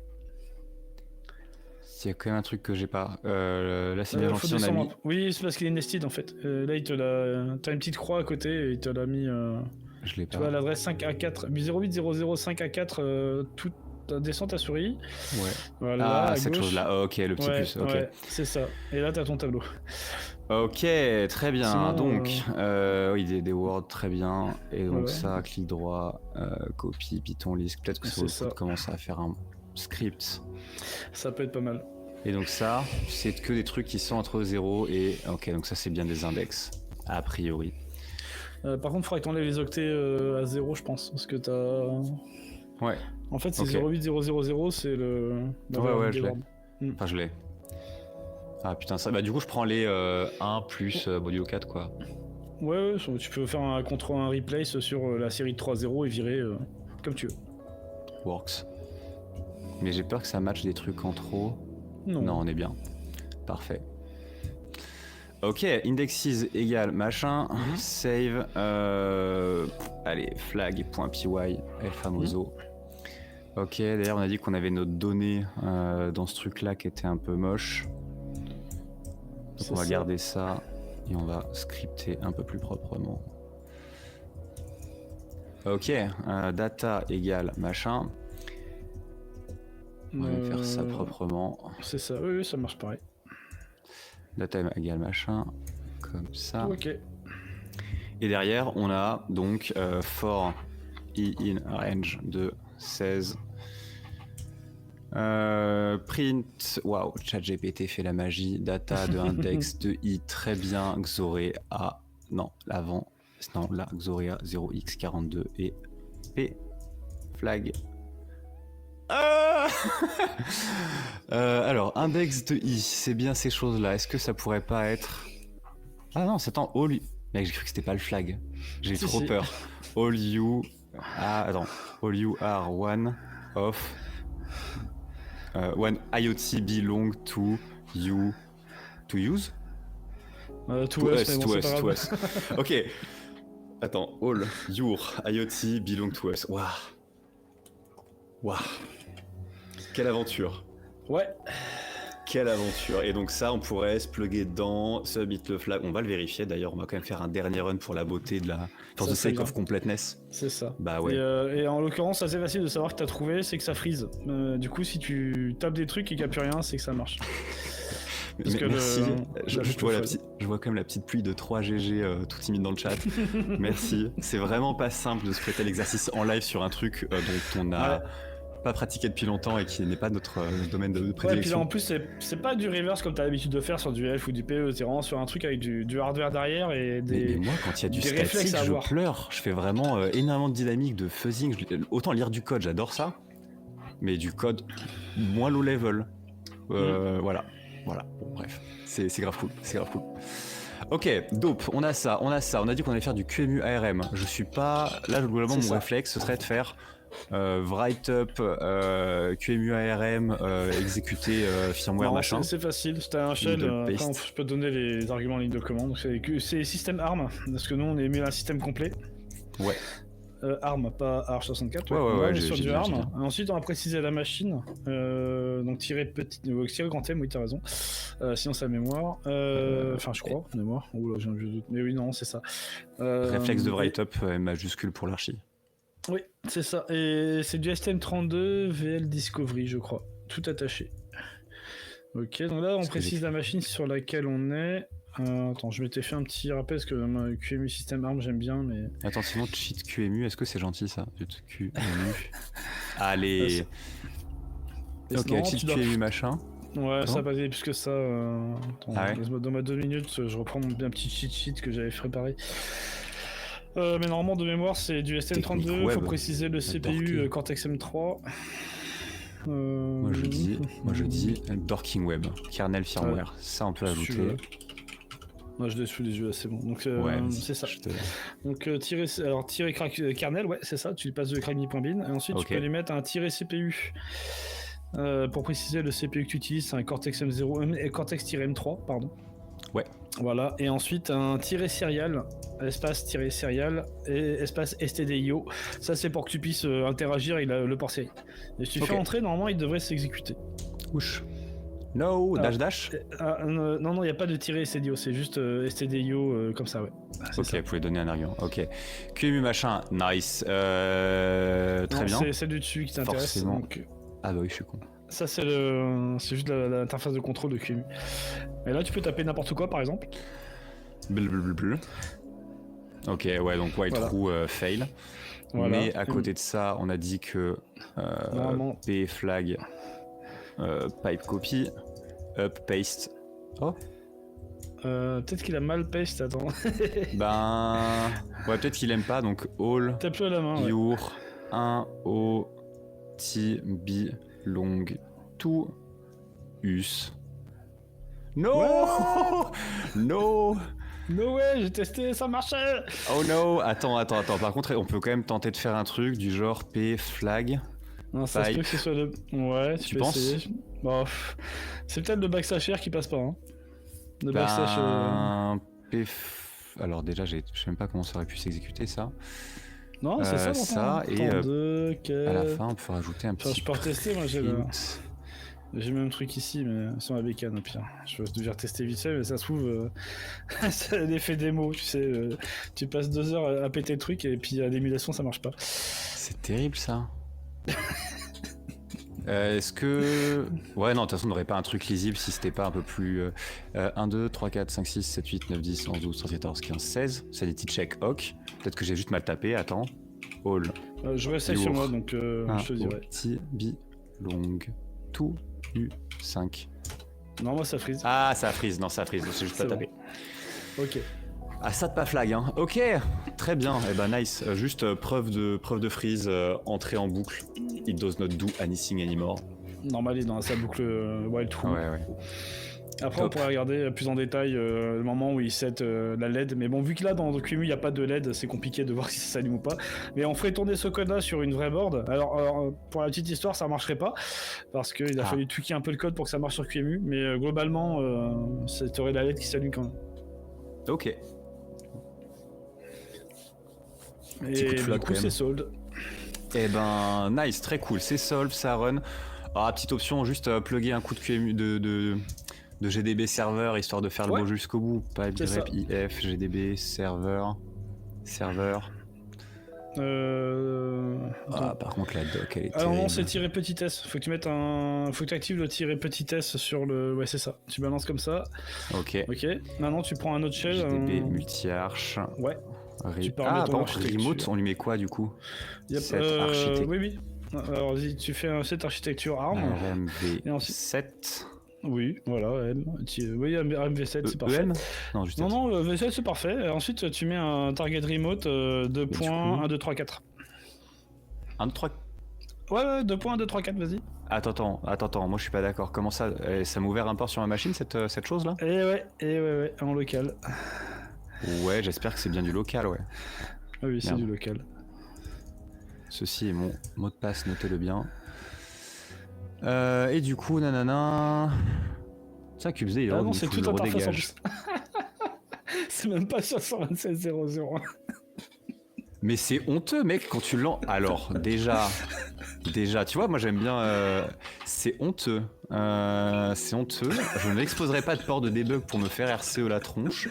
Il y a quand même un truc que j'ai pas. Là, c'est bien gentil, on a mis... Oui, c'est parce qu'il est nested en fait. Là, t'as une petite croix à côté et il te l'a mis. Je l'ai pas. Tu vois l'adresse 5A4, 08005A4, toute descends ta souris. Ouais. Voilà, cette chose-là. Ok, le petit plus. Ok. Ouais, c'est ça. Et là, t'as ton tableau. Ok, très bien. Sinon, donc, oui, des words, très bien. Et donc ça, clic droit, copie, Python list. Peut-être que ça va commencer à faire un script. Ça peut être pas mal. Et donc ça, c'est que des trucs qui sont entre 0 et... Ok, donc ça, c'est bien des index, a priori. Par contre, il faudrait que t'enlèves les octets à 0, je pense. Parce que t'as... Ouais. En fait, c'est 08000, c'est le... Ouais, je l'ai. Enfin, je l'ai. Ah putain, ça... Bah du coup, je prends les 1 plus modulo 4, quoi. Ouais, tu peux faire un replace sur la série de 3.0 et virer comme tu veux. Works. Mais j'ai peur que ça matche des trucs en trop. Non, on est bien. Parfait. Ok, indexes égale machin, save, allez, flag.py, el famoso. Ok, d'ailleurs on a dit qu'on avait notre donnée dans ce truc là qui était un peu moche. Donc on va garder ça et on va scripter un peu plus proprement. Ok, data égale machin. On va faire ça proprement. C'est ça, oui, ça marche pareil. Data égale machin, comme ça. Ok. Et derrière, on a donc for i in range de 16. Print, waouh, ChatGPT fait la magie. Data de index de i, très bien. Xoré a, non, l'avant, non, là, Xoré a 0x42 et p flag. Alors, index de i, c'est bien ces choses-là. Est-ce que ça pourrait pas être... Ah non, c'est all you... Mec, j'ai cru que c'était pas le flag. J'ai eu trop peur. All you... Ah, attends. All you are one of... one IoT belong to you... To use? To us. Ok. Attends. All your IoT belong to us. Waouh. Waouh. Quelle aventure. Ouais. Quelle aventure. Et donc ça, on pourrait se plugger dedans, submit le flag. On va le vérifier d'ailleurs, on va quand même faire un dernier run pour la beauté de la... For the sake of completeness. C'est ça. Bah ouais. Et en l'occurrence, c'est assez facile de savoir que t'as trouvé, c'est que ça freeze. Du coup, si tu tapes des trucs et qu'il n'y a plus rien, c'est que ça marche. Parce que merci. Je vois quand même la petite pluie de 3 GG tout timide dans le chat. Merci. C'est vraiment pas simple de se prêter l'exercice en live sur un truc dont on a... pas pratiqué depuis longtemps et qui n'est pas notre domaine de prédilection. Ouais, puis là, en plus, c'est pas du reverse comme t'as l'habitude de faire sur du Elf ou du PE, c'est vraiment sur un truc avec du hardware derrière et des. Mais moi, quand il y a du statique, je pleure. Je fais vraiment énormément de dynamique, de fuzzing. Autant lire du code, j'adore ça, mais du code moins low level. Voilà. Voilà, bon, bref, c'est grave cool, c'est grave cool. Ok, dope, on a ça, on a dit qu'on allait faire du QEMU ARM. Je suis pas... Là, globalement, mon réflexe, ce serait de faire write-up, QEMU ARM, exécuter firmware machin. C'est facile, c'est un shell, je peux te donner les arguments en ligne de commande. C'est système ARM, parce que nous, on est mis un système complet. Ouais. ARM, pas ARM64. Ouais, on est sur du ARM. Ensuite, on va préciser la machine. Donc, tirer grand M, oui, t'as raison. Sinon, c'est la mémoire. Enfin, je crois, mémoire. Oula, j'ai un vieux doute. Mais oui, non, c'est ça. Réflexe de write-up, majuscule pour l'archi. Oui, c'est ça. Et c'est du STM32 VL Discovery, je crois. Tout attaché. Ok, donc là, on précise la machine sur laquelle on est. Attends, je m'étais fait un petit rappel parce que QEMU système ARM j'aime bien, mais. Attends, sinon cheat QEMU, est-ce que c'est gentil ça? QEMU. Allez. Ok, cheat QEMU machin. Ouais, ça va pas aller plus que ça. Attends, dans ma 2 minutes, je reprends mon petit cheat sheet que j'avais préparé. Mais normalement, de mémoire, c'est du STM32. Il faut préciser le CPU Cortex M3. Moi je dis Dorking Web, kernel firmware. Ça, on peut ajouter. Moi je l'ai sous les yeux, c'est bon. Donc c'est ça. Donc tirer kernel, ouais, c'est ça. Tu lui passes de crackme.bin et ensuite tu peux lui mettre un tirer CPU. Pour préciser, le CPU que tu utilises, c'est un Cortex M0 Cortex-M3, pardon. Ouais. Voilà, et ensuite un tiret serial, espace tiret serial et espace stdio. Ça c'est pour que tu puisses interagir avec le port série. Et si tu fais entrer, normalement il devrait s'exécuter. Ouch. No, dash. Non, il n'y a pas de tiret stdio, c'est juste stdio comme ça, ouais. Ok, vous pouvez donner un argument. Ok. QEMU machin, nice. Très bien. C'est du dessus qui t'intéresse. Donc... Ah bah oui, je suis con. Ça c'est juste l'interface de contrôle de QEMU. Et là tu peux taper n'importe quoi par exemple. Blablabla. Ok, ouais, donc white true fail. Voilà. Mais à côté de ça, on a dit que P flag pipe copy up paste. Oh. Peut-être qu'il a mal paste, attends. Ouais, peut-être qu'il aime pas, donc all. Tape-le à la main. Your 1 O T B long to us. No. No. No way, j'ai testé, ça marchait. Oh no. Attends. Par contre, on peut quand même tenter de faire un truc du genre P flag. Non, ça se peut que ce soit le. Ouais, tu peux penses essayer. Bon, c'est peut-être le backslash R qui passe pas. Hein. Le backslash. Alors déjà, je sais même pas comment ça aurait pu s'exécuter ça. Non, c'est ça. Ça et à la fin, on peut rajouter un petit. Je peux retester, moi j'ai le même truc ici, mais sans la bécane au pire. Je vais devoir tester vite fait, mais ça se trouve, c'est l'effet démo, tu sais. Tu passes 2 heures à péter le truc et puis à l'émulation ça marche pas. C'est terrible ça. Est-ce que... Ouais, non, de toute façon, on n'aurait pas un truc lisible si c'était pas un peu plus... 1, 2, 3, 4, 5, 6, 7, 8, 9, 10, 11, 12, 13, 14, 15, 16. C'est des petits checks hoc. Peut-être que j'ai juste mal tapé, attends. All. Je réessaye sur moi, donc je te dirai. Petit, bi, long, tout, u, 5. Non, moi ça freeze. Ah, ça freeze, non, ça freeze, j'ai juste pas tapé. Ok. Ah, ça de pas flag, hein. Ok, très bien. Eh ben nice. Juste preuve de freeze, entrée en boucle. It does not do anything anymore. Normal, il est dans sa boucle wild true. Ouais. Après, on pourrait regarder plus en détail le moment où il set la LED. Mais bon, vu que là, dans le QEMU, il n'y a pas de LED, c'est compliqué de voir si ça s'allume ou pas. Mais on ferait tourner ce code-là sur une vraie board. Alors, pour la petite histoire, ça marcherait pas. Parce qu'il a fallu tweaker un peu le code pour que ça marche sur QEMU. Mais globalement, tu aurais la LED qui s'allume quand même. Ok. Et du coup, c'est solde. Eh ben, nice, très cool. C'est solve, ça run. Ah, petite option, juste plugger un coup de QEMU de GDB serveur, histoire de faire le beau jusqu'au bout. Pipe grep if GDB serveur. Par contre la doc elle est terrible. Non, c'est tirer petit s. Faut que tu mettes faut que tu actives le tirer petit s sur le. Ouais, c'est ça. Tu balances comme ça. Ok. Maintenant tu prends un autre shell. GDB multi-arch. Ouais. Tu par contre remote, on lui met quoi du coup? Set architecture. Oui. Alors tu fais un set architecture ARM. RMV7. Oui, voilà, oui, MV7 c'est parfait. Non, V7 c'est parfait. Et ensuite tu mets un target remote 2.1, 2, 3, 4. 1, 2, 3. Ouais, 2 points, 2, 3, 4, vas-y. Attends, moi je suis pas d'accord. Comment ça? Ça m'a ouvert un port sur ma machine cette chose là? Ouais, en local. Ouais, j'espère que c'est bien du local, ouais. Ah oui, c'est du local. Ceci est mon mot de passe, notez-le bien. Et du coup, nanana. Tiens, QBZ, il non, c'est tout le redégage. C'est même pas sur 127.0.0. Mais c'est honteux, mec, quand tu l'en... Alors, déjà, tu vois, moi j'aime bien... c'est honteux. Je ne m'exposerai pas de port de debug pour me faire RCE la tronche.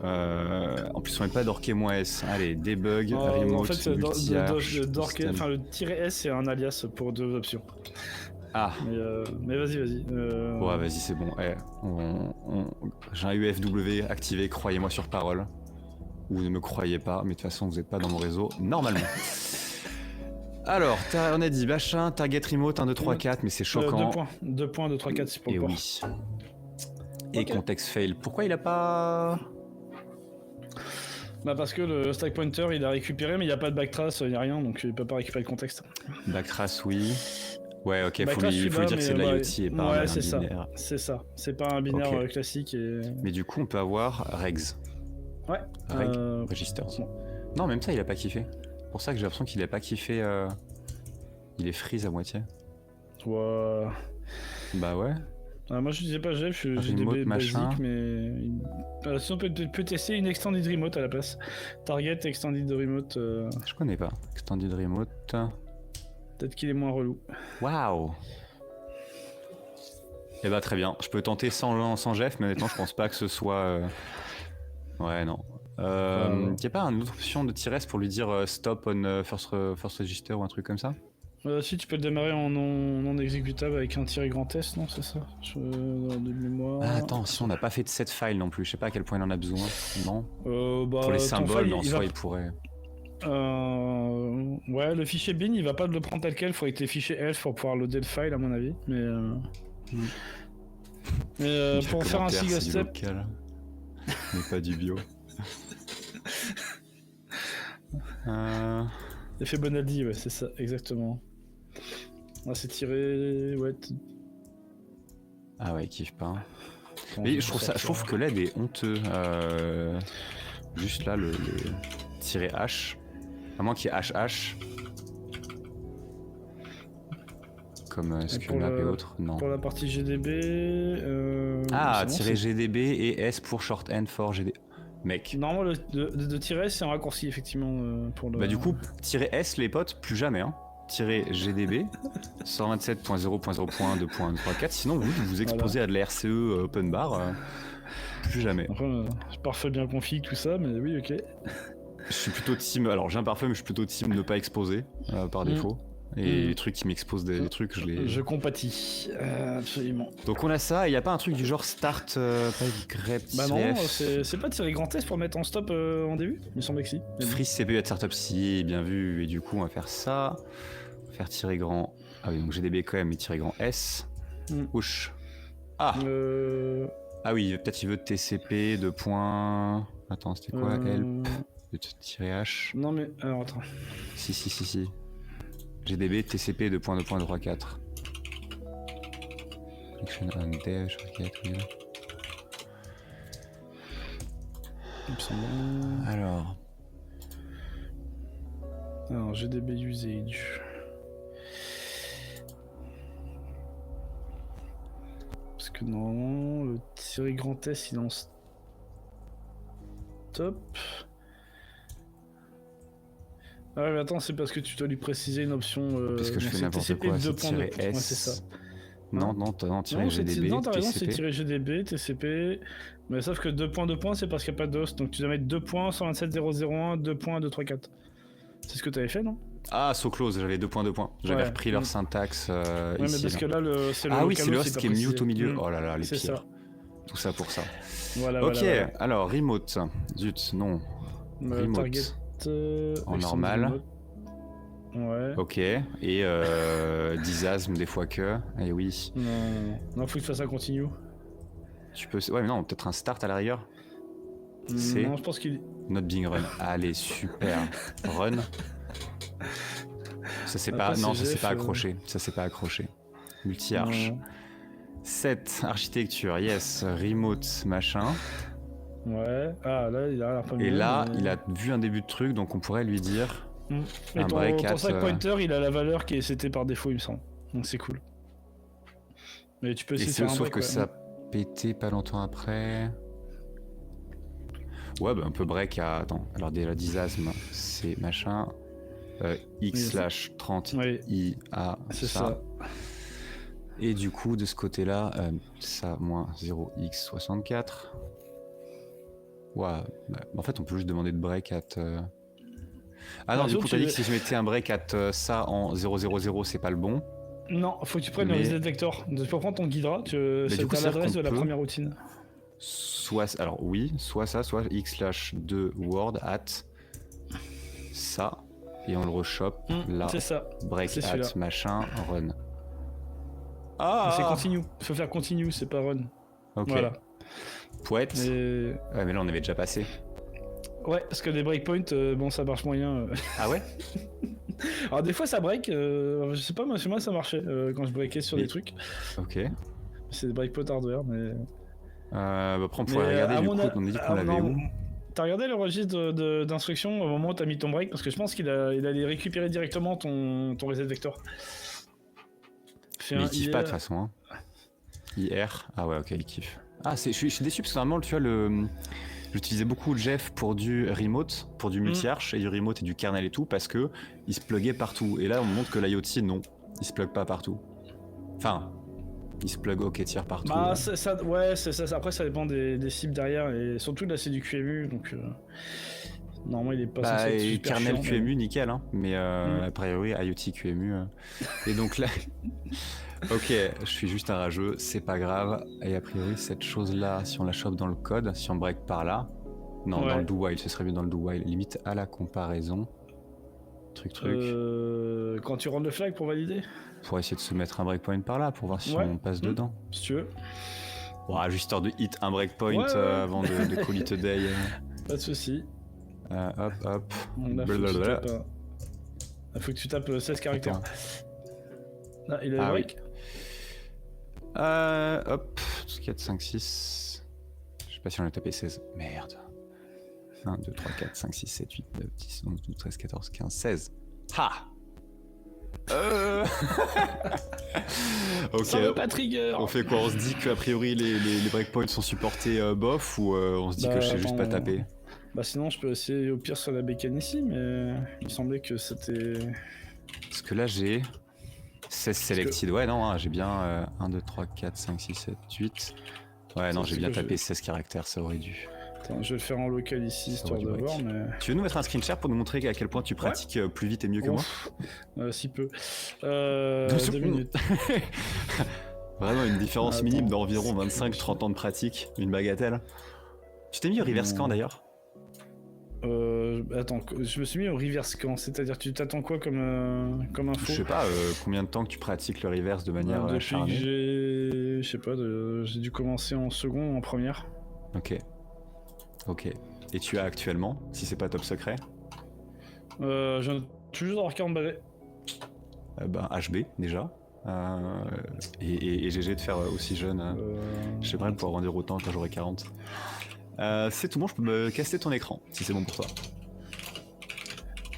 En plus, on n'est pas d'Ork-S. Allez, debug, remote, en fait, multi-arch, le -S, c'est un alias pour 2 options. Ah. Mais vas-y. Ouais, vas-y, c'est bon. J'ai un UFW activé, croyez-moi sur parole. Ou ne me croyez pas, mais de toute façon, vous n'êtes pas dans mon réseau, normalement. Alors, on a dit machin, target remote, 1, 2, 3, 4, mais c'est choquant. 2 points, 2, 3, 4, c'est pour le port. Oui. Et contexte fail. Pourquoi il a pas... Bah parce que le stack pointer il a récupéré, mais il n'y a pas de backtrace, il n'y a rien, donc il peut pas récupérer le contexte. Backtrace, oui. Ouais, ok, faut lui dire que c'est de l'IoT et pas un binaire. C'est ça, c'est pas un binaire classique. Mais du coup, on peut avoir regs. Ouais. Registers. Non, même ça, il a pas kiffé. C'est pour ça que j'ai l'impression qu'il a pas kiffé. Il est freeze à moitié. Ouais. Bah ouais. Moi je disais pas Jeff, j'ai des basiques, mais si on peut tester une extended remote à la place. Target extended remote. Je connais pas. Extended remote. Peut-être qu'il est moins relou. Waouh. Eh bah très bien. Je peux tenter sans Jeff, mais honnêtement je pense pas que ce soit. Ouais, non. Y'a pas une autre option de TRS pour lui dire stop on first register ou un truc comme ça? Si, tu peux le démarrer en non exécutable avec un grand S, non, c'est ça de mémoire. Ah, attends, si on n'a pas fait de set file non plus, je sais pas à quel point il en a besoin, non? Pour les symboles, en soi, il pourrait. Ouais, le fichier bin, il va pas le prendre tel quel, il faudrait que les fichiers elf pour pouvoir loader le file, à mon avis. Mais pour faire un single step. Local, mais pas du bio. Effet Bonaldi, ouais, c'est ça, exactement. C'est tiré. Ouais. Ah ouais, il kiffe pas. Mais je trouve que l'aide est honteux. Juste là, le tirer H. À moins qu'il y ait HH. Comme SQLmap et autres. Non. Pour la partie GDB. Tirer GDB et S pour shorthand for GDB. Mec. Normalement, de tirer S, c'est un raccourci, effectivement. Pour le... Bah, du coup, tirer S, les potes, plus jamais, hein. Tirer GDB, 127.0.0.2.34, sinon vous exposez à de la RCE open bar, plus jamais. Après, parfait bien config, tout ça, mais oui, ok. Je suis plutôt team, alors j'ai un parfait, mais je suis plutôt team ne pas exposer par défaut. Et les trucs qui m'exposent des trucs, je compatis, absolument. Donc on a ça, et il n'y a pas un truc du genre start, grep, bah non, c'est pas tirer grand test pour le mettre en stop en début, il me semble que si. Freeze CPU at startup, si, bien vu, et du coup on va faire ça. On va faire tirer grand, ah oui, donc GDB quand même, mais tirer grand S. Ouch. Ah Ah oui, peut-être il veut TCP, de points... Attends, c'était quoi, help tirer H. Non mais, alors attends. Si. GDB, TCP, 2.2.34. Action on dev, je regarde, oui. Alors, GDB usage. Parce que normalement, le tirer grand S, il est en stop. Ah ouais, mais attends, c'est parce que tu dois lui préciser une option. Parce que je fais n'importe quoi, c'est tirer S. Ouais, c'est ça. Non, tirer GDB, non, t'as raison, TCP. c'est tirer GDB, TCP. Mais sauf que 2 points, c'est parce qu'il n'y a pas d'os. Donc tu dois mettre 2 points, 127.0.0.1, 2 points, 2, 3, 4. C'est ce que t'avais fait, non? Ah, so close, j'avais 2 poins. J'avais repris leur syntaxe ouais, ici. Mais parce que là, c'est le oui, c'est le host qui est mute au milieu. Oh là là, les pires. Ça. Tout ça pour ça. Voilà, alors, remote. Zut, non. Remote. Target, en normal. Remote. Ouais. Ok, et disasme des fois que. Eh oui. Non, faut que tu fasses un continue. Tu peux. Ouais, mais non, peut-être un start à la rigueur. C'est. Non, je pense qu'il. Not being run. Allez, super. Run. Ça c'est pas, non, ça c'est pas accroché. Ça c'est pas accroché. Multi-arch. 7, architecture, yes, remote, machin. Ouais, ah là, il a l'air pas mal. Et là, il a vu un début de truc, donc on pourrait lui dire... Et ton stack pointer, il a la valeur qui est setée par défaut, il me semble. Donc c'est cool. Mais tu peux essayer de faire un sauf break, que ça pétait pas longtemps après... Ouais, bah on peut break à... Attends, alors déjà disasme, c'est machin... x/30 i a c'est ça. Et du coup, de ce côté-là, ça, moins 0x64. Ouais, bah, en fait, on peut juste demander de break at... Ah non, du coup, t'as dit que si je mettais un break at ça en 000, c'est pas le bon. Non, faut que tu prennes le reset vector. Pour prendre ton Ghidra, c'est à l'adresse de la première routine. Soit, alors oui, soit ça, soit x/2 word at ça. Et on le rechoppe là. C'est ça. Break at machin, run. Ah, c'est continue. Il faut faire continue, c'est pas run. Ok. Voilà. Poète. Ouais, mais là on avait déjà passé. Ouais, parce que les breakpoints, bon, ça marche moyen. Ah ouais. Alors des fois ça break. Je sais pas, moi chez moi ça marchait quand je breakais sur des trucs. Ok. C'est des breakpoints hardware, mais. Bah après on pourrait regarder du coup. On a dit qu'on avait où. T'as regardé le registre d'instructions au moment où t'as mis ton break? Parce que je pense qu'il allait récupérer directement ton reset vector. Mais il kiffe pas de toute façon. Hein. IR. Ah ouais, ok, il kiffe. Ah, je suis déçu parce que normalement, tu vois, j'utilisais beaucoup Jeff pour du remote, pour du multi-arch et du remote et du kernel et tout, parce que il se pluguait partout. Et là, on montre que l'IoT, non, il se plug pas partout. Enfin, il se plug au tiers partout. Bah, ouais, après, ça dépend des cibles derrière, et surtout là, c'est du QEMU, donc. Normalement, il est pas censé être super kernel chiant, QEMU, nickel, hein, mais a priori, IoT QEMU. Et donc là. Ok, je suis juste un rageux, c'est pas grave. Et a priori, cette chose-là, si on la chope dans le code, si on break par là, non, dans le do while, ce serait mieux dans le do while, limite à la comparaison. Truc. Quand tu rentres le flag pour valider. Pour essayer de se mettre un breakpoint par là, pour voir si on passe dedans. Si tu veux. Ouais, juste histoire de hit un breakpoint avant de call it a day. Pas de soucis. Hop. Faut que tu tapes 16 caractères. Ah, il a le break. Hop, 4, 5, 6. Je sais pas si on a tapé 16. Merde. 1, 2, 3, 4, 5, 6, 7, 8, 9, 10, 11, 12, 13, 14, 15, 16. Ha. Ok. Ça veut pas trigger. On fait quoi? On se dit qu'a priori les breakpoints sont supportés bof ou on se dit que je sais juste pas taper? Bah sinon je peux essayer au pire sur la bécane ici, mais il me semblait que c'était... Parce que là j'ai 16 selected, ouais non, hein, j'ai bien 1, 2, 3, 4, 5, 6, 7, 8. Ouais non, j'ai bien tapé 16 caractères, ça aurait dû. Attends, je vais le faire en local ici, histoire de voir, mais... Tu veux nous mettre un screen share pour nous montrer à quel point tu pratiques plus vite et mieux que moi? Si peu. 2 minutes. Vraiment une différence minime d'environ 25-30 ans de pratique, une bagatelle. Tu t'es mis au reverse scan d'ailleurs? Attends, je me suis mis au reverse scan, c'est-à-dire tu t'attends quoi comme info? Je sais pas, combien de temps que tu pratiques le reverse de manière acharnée? Je sais pas, j'ai dû commencer en second ou en première. Ok. Et tu as actuellement, si c'est pas top secret? Je viens toujours d'avoir 40 bavets. HB déjà. Et GG de faire aussi jeune. Je sais pas pouvoir en dire autant quand j'aurai 40. C'est tout bon, je peux me casser ton écran si c'est bon pour toi.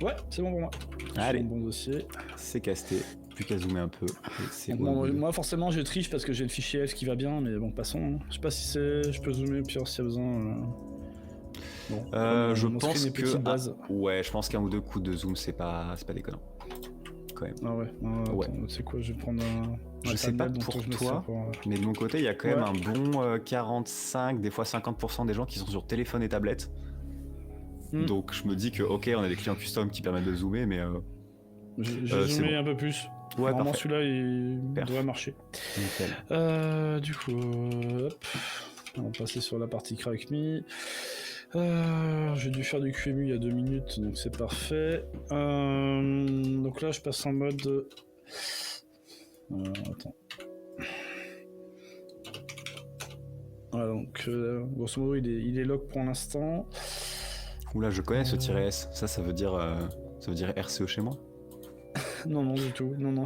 Ouais, c'est bon pour moi. Allez, bon dossier. C'est casté, plus qu'à zoomer un peu. Moi forcément je triche parce que j'ai le fichier F qui va bien, mais bon passons. Je sais pas si je peux zoomer au pire s'il y a besoin. Bon, je pense que ouais, je pense qu'un ou deux coups de zoom c'est pas déconnant. Quand même. Ah ouais. C'est quoi, je vais prendre je sais pas pour toi, mais de mon côté, il y a quand même un bon 45, des fois 50% des gens qui sont sur téléphone et tablette. Donc je me dis que ok, on a des clients custom qui permettent de zoomer, mais... J'ai zoomé un peu plus. Ouais, normalement celui-là, il devrait marcher. Nickel. Du coup, hop. On va passer sur la partie crack me. J'ai dû faire du QEMU il y a 2 minutes, donc c'est parfait. Donc là, je passe en mode... attends. Voilà, donc grosso modo, il est lock pour l'instant. Oula, je connais ce -S. Ça veut dire RCE chez moi. Non, du tout. Non.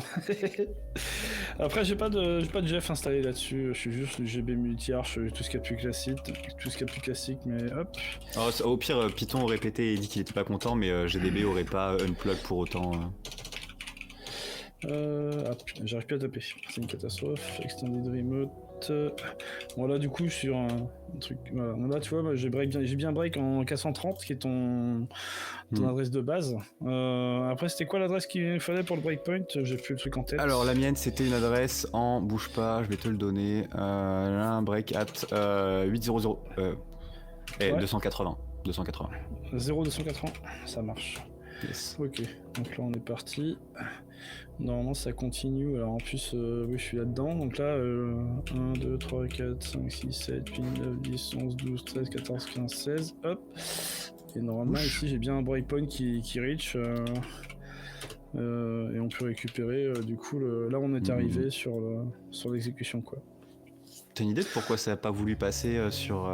Après, j'ai pas de Jeff installé là-dessus. Je suis juste le GB multi-arch, tout ce qu'il y a de plus classique, mais hop. Alors, au pire, Python aurait pété et dit qu'il était pas content, mais GDB aurait pas unplug pour autant. J'arrive plus à taper. C'est une catastrophe. Extended remote. Bon là du coup sur un truc. Voilà. Là tu vois, j'ai bien break en K130 qui est ton adresse de base. Après c'était quoi l'adresse qu'il fallait pour le breakpoint? J'ai plus le truc en tête. Alors la mienne c'était une adresse en bouge pas, je vais te le donner. Un break at 800 280. 0280, ça marche. Yes. Ok, donc là on est parti. Normalement ça continue, alors en plus oui je suis là-dedans, donc là 1, 2, 3, 4, 5, 6, 7, 8, 9, 10, 11, 12, 13, 14, 15, 16, hop. Et normalement ici j'ai bien un breakpoint qui reach, et on peut récupérer du coup, là on est arrivé sur l'exécution quoi. T'as une idée de pourquoi ça a pas voulu passer sur...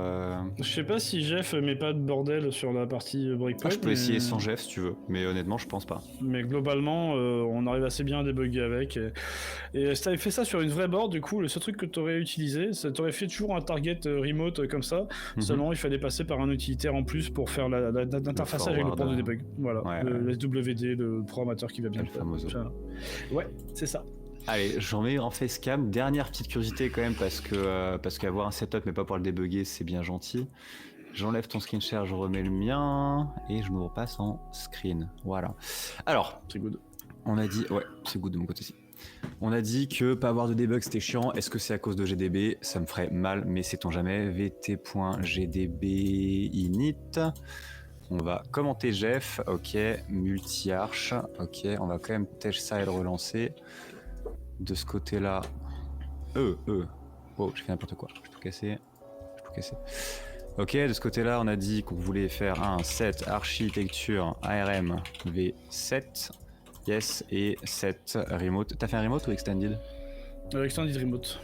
Je sais pas si Jeff met pas de bordel sur la partie breakpoint. Je peux essayer sans Jeff si tu veux, mais honnêtement je pense pas. Mais globalement on arrive assez bien à débugger avec. Et si t'avais fait ça sur une vraie board, du coup le seul truc que t'aurais utilisé, ça t'aurait fait toujours un target remote comme ça. Seulement il fallait passer par un utilitaire en plus pour faire l'interfaçage avec le port de debug. Voilà, le SWD, le programmateur qui va bien le faire. Ouais, c'est ça. Allez, j'en mets en facecam. Dernière petite curiosité quand même, parce qu'avoir un setup mais pas pouvoir le débugger, c'est bien gentil. J'enlève ton screen share, je remets le mien et je me repasse en screen. Voilà. Alors, c'est good. On a dit, ouais, c'est good de mon côté aussi. On a dit que pas avoir de debug c'était chiant. Est-ce que c'est à cause de GDB? Ça me ferait mal, mais sait-on jamais. vt.gdb init. On va commenter Jeff. Ok, multi-arch. Ok, on va quand même tèche ça et le relancer. De ce côté-là, oh, j'ai fait n'importe quoi, je peux casser. Ok, de ce côté-là, on a dit qu'on voulait faire un set architecture ARM v7, yes, et set remote. T'as fait un remote ou extended? Extended remote.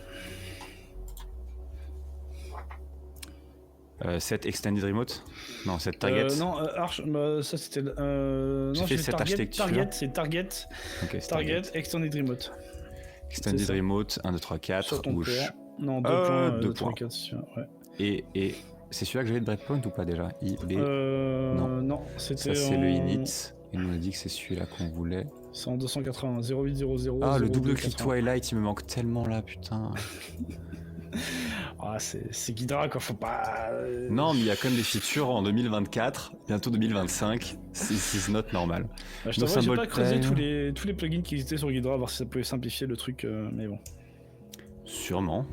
Set extended remote? Non, set target? Non, arch, ça c'était... non, j'ai fait architecture. Target, c'est target. Okay, target, extended remote. Extended remote, 1, 2, 3, 4, ouch. Non, 2 points, 2, 3, 4, ouais. Et c'est celui-là que j'avais de breakpoint ou pas déjà? Non, c'était ça c'est le init. Et nous on a dit que c'est celui-là qu'on voulait. C'est en 280, 0800. Ah, le double clic Twilight, il me manque tellement là, putain. Ah, c'est Ghidra quoi, faut pas... Non, mais il y a quand même des features en 2024, bientôt 2025, c'est not normal. Je t'avoue, j'ai pas creusé tous les plugins qui existaient sur Ghidra, voir si ça pouvait simplifier le truc, mais bon. Sûrement.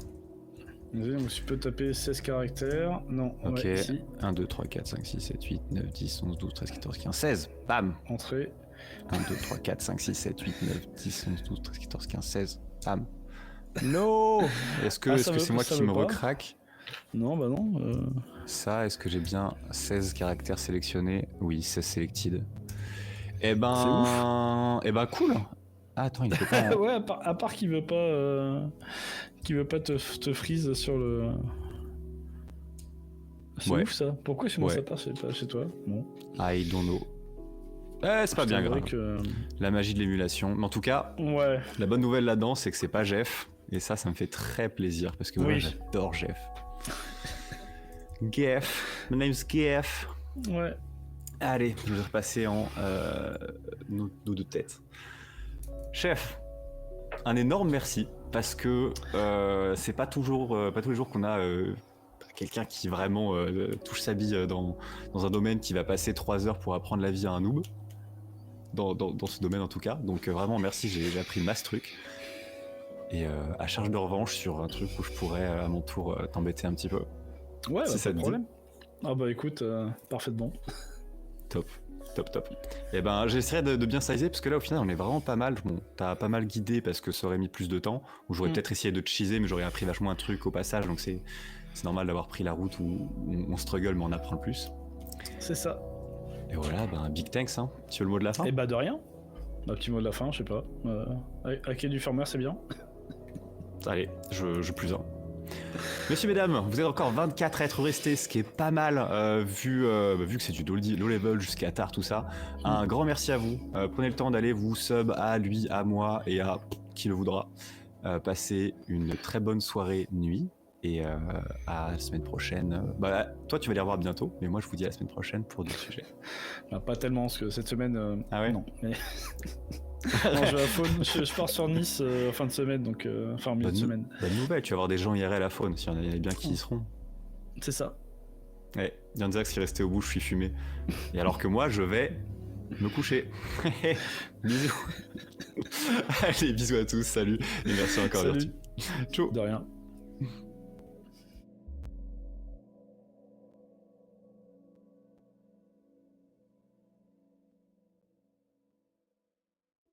Donc tu peux taper 16 caractères, non, ok, ouais, si. 1, 2, 3, 4, 5, 6, 7, 8, 9, 10, 11, 12, 13, 14, 15, 16, bam. Entrée. 1, 2, 3, 4, 5, 6, 7, 8, 9, 10, 11, 12, 13, 14, 15, 16, bam. No. Est-ce que c'est moi qui me recraque? Non, bah non. Ça, est-ce que j'ai bien 16 caractères sélectionnés? Oui, 16 selected. Eh ben, cool. Ah, attends, il peut pas... ouais, à part qu'il veut pas... te freeze sur le... C'est ouf ça. Pourquoi chez moi ça passe pas chez toi? Bon. I don't know. C'est pas bien grave. La magie de l'émulation. Mais en tout cas, la bonne nouvelle là-dedans, c'est que c'est pas Jeff. Et ça me fait très plaisir parce que moi j'adore Jeff. Geff, my name's Geff. Ouais. Allez, je vais repasser en nos deux têtes. Chef, un énorme merci parce que c'est pas tous les jours qu'on a quelqu'un qui vraiment touche sa bille dans un domaine qui va passer 3 heures pour apprendre la vie à un noob. Dans ce domaine en tout cas. Donc vraiment merci, j'ai appris masse trucs. Et à charge de revanche sur un truc où je pourrais à mon tour t'embêter un petit peu. Ouais, si pas de problème. Ah bah écoute, parfaitement. Top. Et ben j'essaierai de bien sizer parce que là au final on est vraiment pas mal. Bon, t'as pas mal guidé parce que ça aurait mis plus de temps. Ou j'aurais peut-être essayé de te cheeser mais j'aurais appris vachement un truc au passage. Donc c'est normal d'avoir pris la route où on struggle mais on apprend le plus. C'est ça. Et voilà, big thanks hein. Tu veux le mot de la fin? Et bah de rien. Un petit mot de la fin, je sais pas. Hacker du firmware c'est bien. Allez, je plus un. Messieurs, mesdames, vous êtes encore 24 à être restés, ce qui est pas mal, vu que c'est du low level jusqu'à tard, tout ça. Un grand merci à vous. Prenez le temps d'aller vous sub à lui, à moi et à qui le voudra. Passez une très bonne soirée, nuit. Et à la semaine prochaine. Toi, tu vas les revoir bientôt, mais moi, je vous dis à la semaine prochaine pour d'autres sujets. Pas tellement, parce que cette semaine... Ah ouais? Non. Mais... non, je vais à Faune, je pars sur Nice fin de semaine, donc en milieu de semaine. Bonne nouvelle, tu vas avoir des gens IRL à Faune, s'il y en a bien qui y seront. C'est ça. Ouais, Yanzax qui est resté au bout, je suis fumé. Et alors que moi, je vais me coucher. Bisous. Allez, bisous à tous, salut. Et merci encore. Salut. Ciao. De rien.